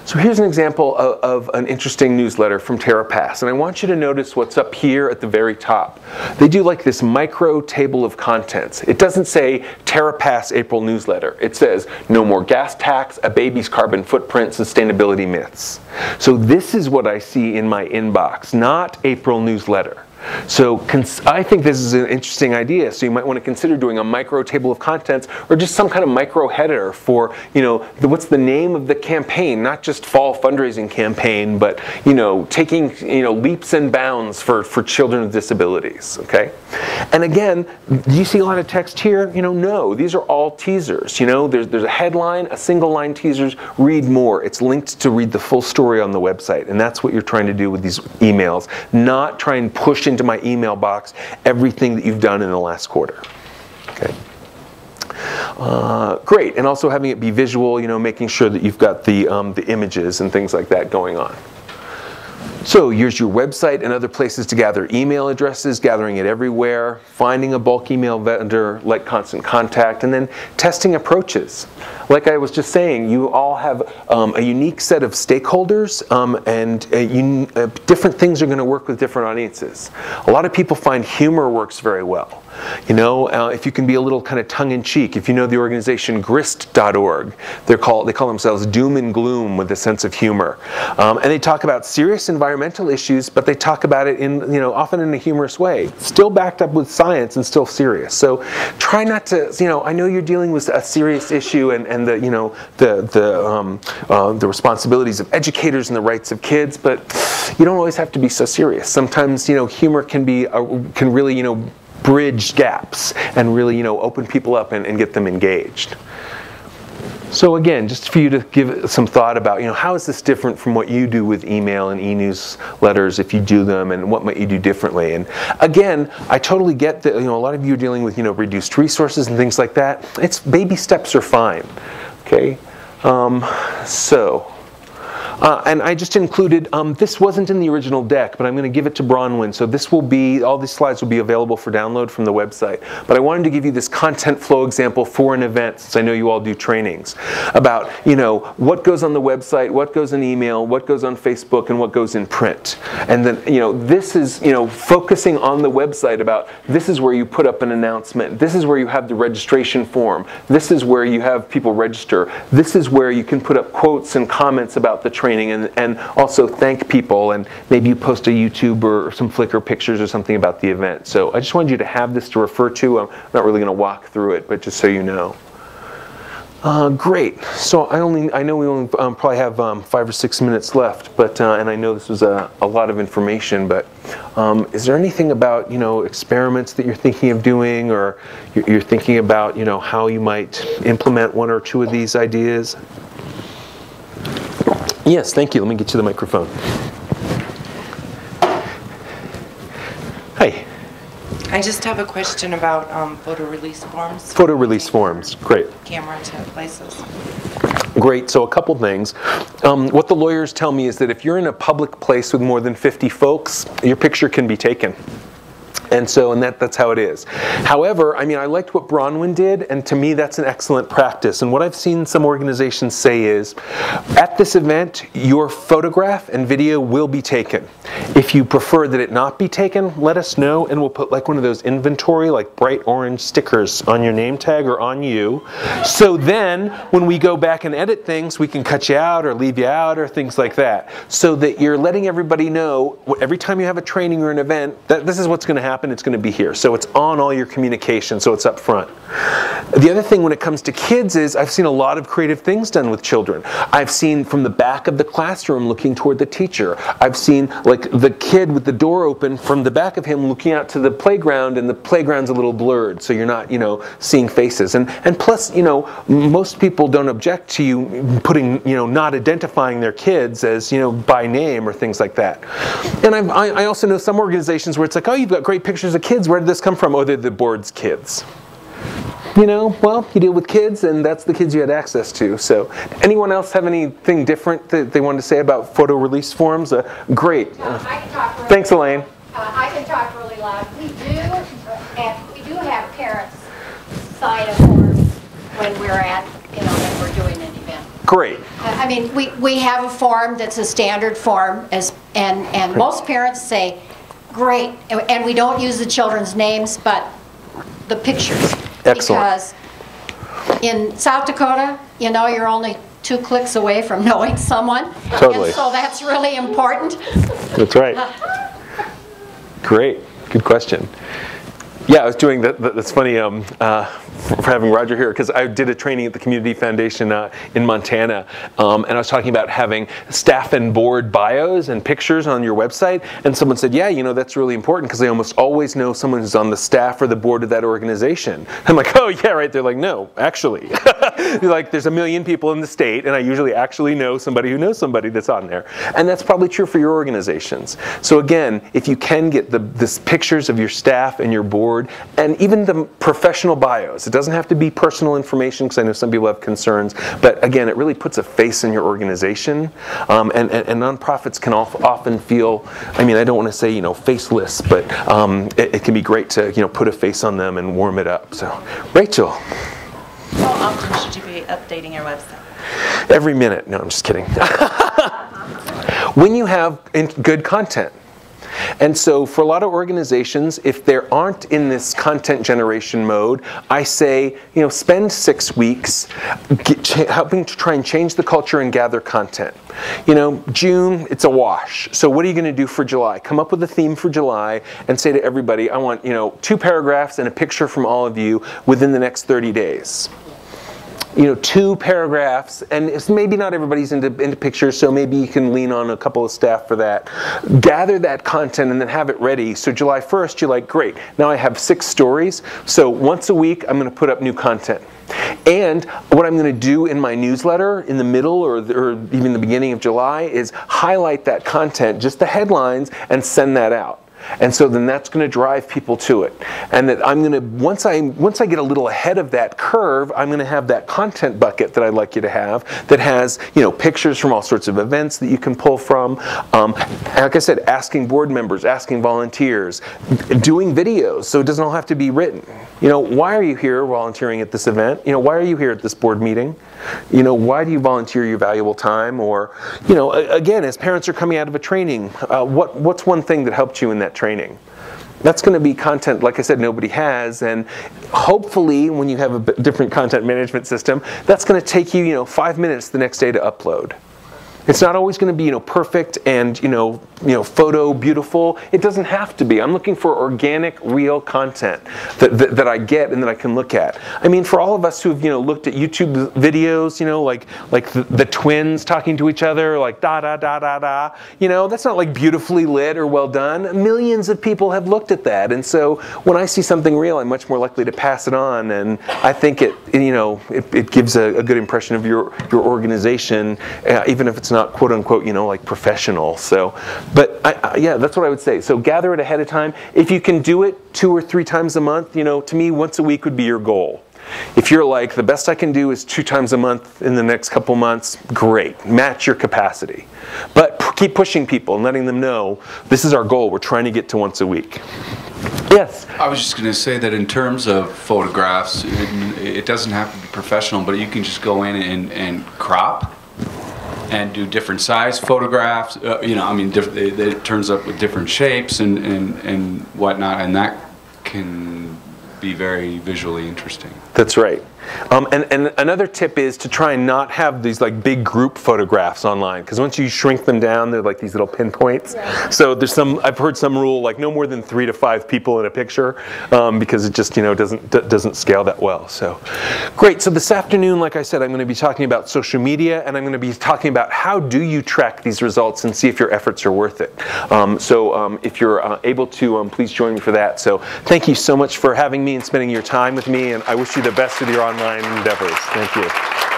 So here's an example of an interesting newsletter from TerraPass, and I want you to notice what's up here at the very top. They do like this micro table of contents. It doesn't say TerraPass April newsletter. It says no more gas tax, a baby's carbon footprint, sustainability myths. So this is what I see in my inbox, not April newsletter. So I think this is an interesting idea. So you might want to consider doing a micro table of contents, or just some kind of micro header for, you know, what's the name of the campaign, not just fall fundraising campaign, but, you know, taking, you know, leaps and bounds for children with disabilities. Okay, and again, do you see a lot of text here? You know, no, these are all teasers. You know, there's a headline, a single line teasers. Read more. It's linked to read the full story on the website, and that's what you're trying to do with these emails. Not try and push into my email box everything that you've done in the last quarter. Okay. Great, and also having it be visual, you know, making sure that you've got the images and things like that going on. So here's your website and other places to gather email addresses, gathering it everywhere, finding a bulk email vendor like Constant Contact, and then testing approaches. Like I was just saying, you all have a unique set of stakeholders, and different things are going to work with different audiences. A lot of people find humor works very well. You know, if you can be a little kind of tongue-in-cheek. If you know the organization grist.org, they call themselves doom and gloom with a sense of humor, and they talk about serious environmental issues, but they talk about it in, you know, often in a humorous way, still backed up with science and still serious. So try not to, you know, I know you're dealing with a serious issue and the, you know, the responsibilities of educators and the rights of kids, but you don't always have to be so serious. Sometimes, you know, humor can really, you know, bridge gaps and really, you know, open people up and get them engaged. So again, just for you to give some thought about, how is this different from what you do with email and e-newsletters if you do them, and what might you do differently? And again, I totally get that, a lot of you are dealing with, reduced resources and things like that. Baby steps are fine, okay? And I just included, this wasn't in the original deck, but I'm going to give it to Bronwyn. So this will be, all these slides will be available for download from the website. But I wanted to give you this content flow example for an event, since I know you all do trainings, about, what goes on the website, what goes in email, what goes on Facebook, and what goes in print. And then, this is, focusing on the website about, this is where you put up an announcement. This is where you have the registration form. This is where you have people register. This is where you can put up quotes and comments about the training. And also thank people, and maybe you post a YouTube or some Flickr pictures or something about the event. So I just wanted you to have this to refer to. I'm not really going to walk through it, but just so you know. Great. So I know we only probably have 5 or 6 minutes left, but and I know this was a lot of information, but is there anything about experiments that you're thinking of doing, or you're thinking about how you might implement 1 or 2 of these ideas? Yes, thank you. Let me get you the microphone. Hi. I just have a question about photo release forms. Photo release forms, great. Camera to places. Great, so a couple things. What the lawyers tell me is that if you're in a public place with more than 50 folks, your picture can be taken. And that's how it is. However, I liked what Bronwyn did, and to me that's an excellent practice. And what I've seen some organizations say is, at this event, your photograph and video will be taken. If you prefer that it not be taken, let us know, and we'll put like one of those inventory, like bright orange stickers on your name tag or on you. So then, when we go back and edit things, we can cut you out or leave you out or things like that. So that you're letting everybody know, every time you have a training or an event, that this is what's going to happen. It's going to be here. So it's on all your communication, so it's up front. The other thing when it comes to kids is I've seen a lot of creative things done with children. I've seen from the back of the classroom looking toward the teacher. I've seen like the kid with the door open from the back of him looking out to the playground, and the playground's a little blurred, so you're not, seeing faces. And plus, most people don't object to you putting, not identifying their kids as, by name or things like that. And I also know some organizations where it's like, oh, you've got great pictures of kids. Where did this come from? Oh, they're the board's kids. Well, you deal with kids, and that's the kids you had access to. So, anyone else have anything different that they wanted to say about photo release forms? Great. I can talk really Thanks, Elaine. I can talk really loud. We do have parents sign a form when we're at, when we're doing an event. Great. We have a form that's a standard form, and most parents say, great, and we don't use the children's names, but the pictures. Excellent. Because in South Dakota, you're only 2 clicks away from knowing someone. Totally. And so that's really important. That's right. Great. Good question. Yeah, I was doing that. That's funny for having Roger here, because I did a training at the Community Foundation in Montana, and I was talking about having staff and board bios and pictures on your website, and someone said, yeah, that's really important, because they almost always know someone who's on the staff or the board of that organization. I'm like, oh, yeah, right. They're like, no, actually. They're like, there's 1 million people in the state, and I usually actually know somebody who knows somebody that's on there. And that's probably true for your organizations. So again, if you can get the pictures of your staff and your board, and even the professional bios. It doesn't have to be personal information, because I know some people have concerns, but again, it really puts a face in your organization, and nonprofits can often feel, I don't want to say, faceless, but it can be great to, put a face on them and warm it up. So, Rachel. How often should you be updating your website? Every minute. No, I'm just kidding. When you have good content. And so for a lot of organizations, if they aren't in this content generation mode, I say, spend 6 weeks helping to try and change the culture and gather content. June, it's a wash. So what are you going to do for July? Come up with a theme for July and say to everybody, I want, 2 paragraphs and a picture from all of you within the next 30 days. 2 paragraphs, and it's maybe not everybody's into pictures, so maybe you can lean on a couple of staff for that. Gather that content and then have it ready. So July 1st, you're like, great, now I have 6 stories, so once a week I'm going to put up new content. And what I'm going to do in my newsletter in the middle or even the beginning of July is highlight that content, just the headlines, and send that out. And so then that's going to drive people to it. And that I'm going to, once I get a little ahead of that curve, I'm going to have that content bucket that I'd like you to have that has, you know, pictures from all sorts of events that you can pull from. Like I said, asking board members, asking volunteers, doing videos so it doesn't all have to be written. You know, why are you here volunteering at this event? You know, why are you here at this board meeting? You know, why do you volunteer your valuable time? Or, you know, again, as parents are coming out of a training, what's one thing that helped you in that training? That's going to be content, like I said, nobody has, and hopefully when you have a different content management system, that's going to take you, you know, 5 minutes the next day to upload. It's not always going to be, you know, perfect and, you know, photo beautiful. It doesn't have to be. I'm looking for organic, real content that I get and that I can look at. I mean, for all of us who have, you know, looked at YouTube videos, you know, like the twins talking to each other, like da da da da da. You know, that's not like beautifully lit or well done. Millions of people have looked at that, and so when I see something real, I'm much more likely to pass it on. And I think it gives a good impression of your organization, even if it's not quote unquote, you know, like professional. So, but yeah, that's what I would say. So gather it ahead of time. If you can do it 2 or 3 times a month, you know, to me, once a week would be your goal. If you're like, the best I can do is 2 times a month in the next couple months, great. Match your capacity. But keep pushing people and letting them know, this is our goal. We're trying to get to once a week. Yes? I was just going to say that in terms of photographs, it doesn't have to be professional, but you can just go in and crop and do different size photographs. You know, I mean, it turns up with different shapes and whatnot, and that can be very visually interesting. That's right. And another tip is to try and not have these like big group photographs online, because once you shrink them down, they're like these little pinpoints. Yeah. So there's I've heard some rule like no more than 3 to 5 people in a picture, because it just, you know, doesn't scale that well. So great. So this afternoon, like I said, I'm going to be talking about social media, and I'm going to be talking about how do you track these results and see if your efforts are worth it. If you're able to, please join me for that. So thank you so much for having me and spending your time with me, and I wish you the best with your online endeavors. Thank you.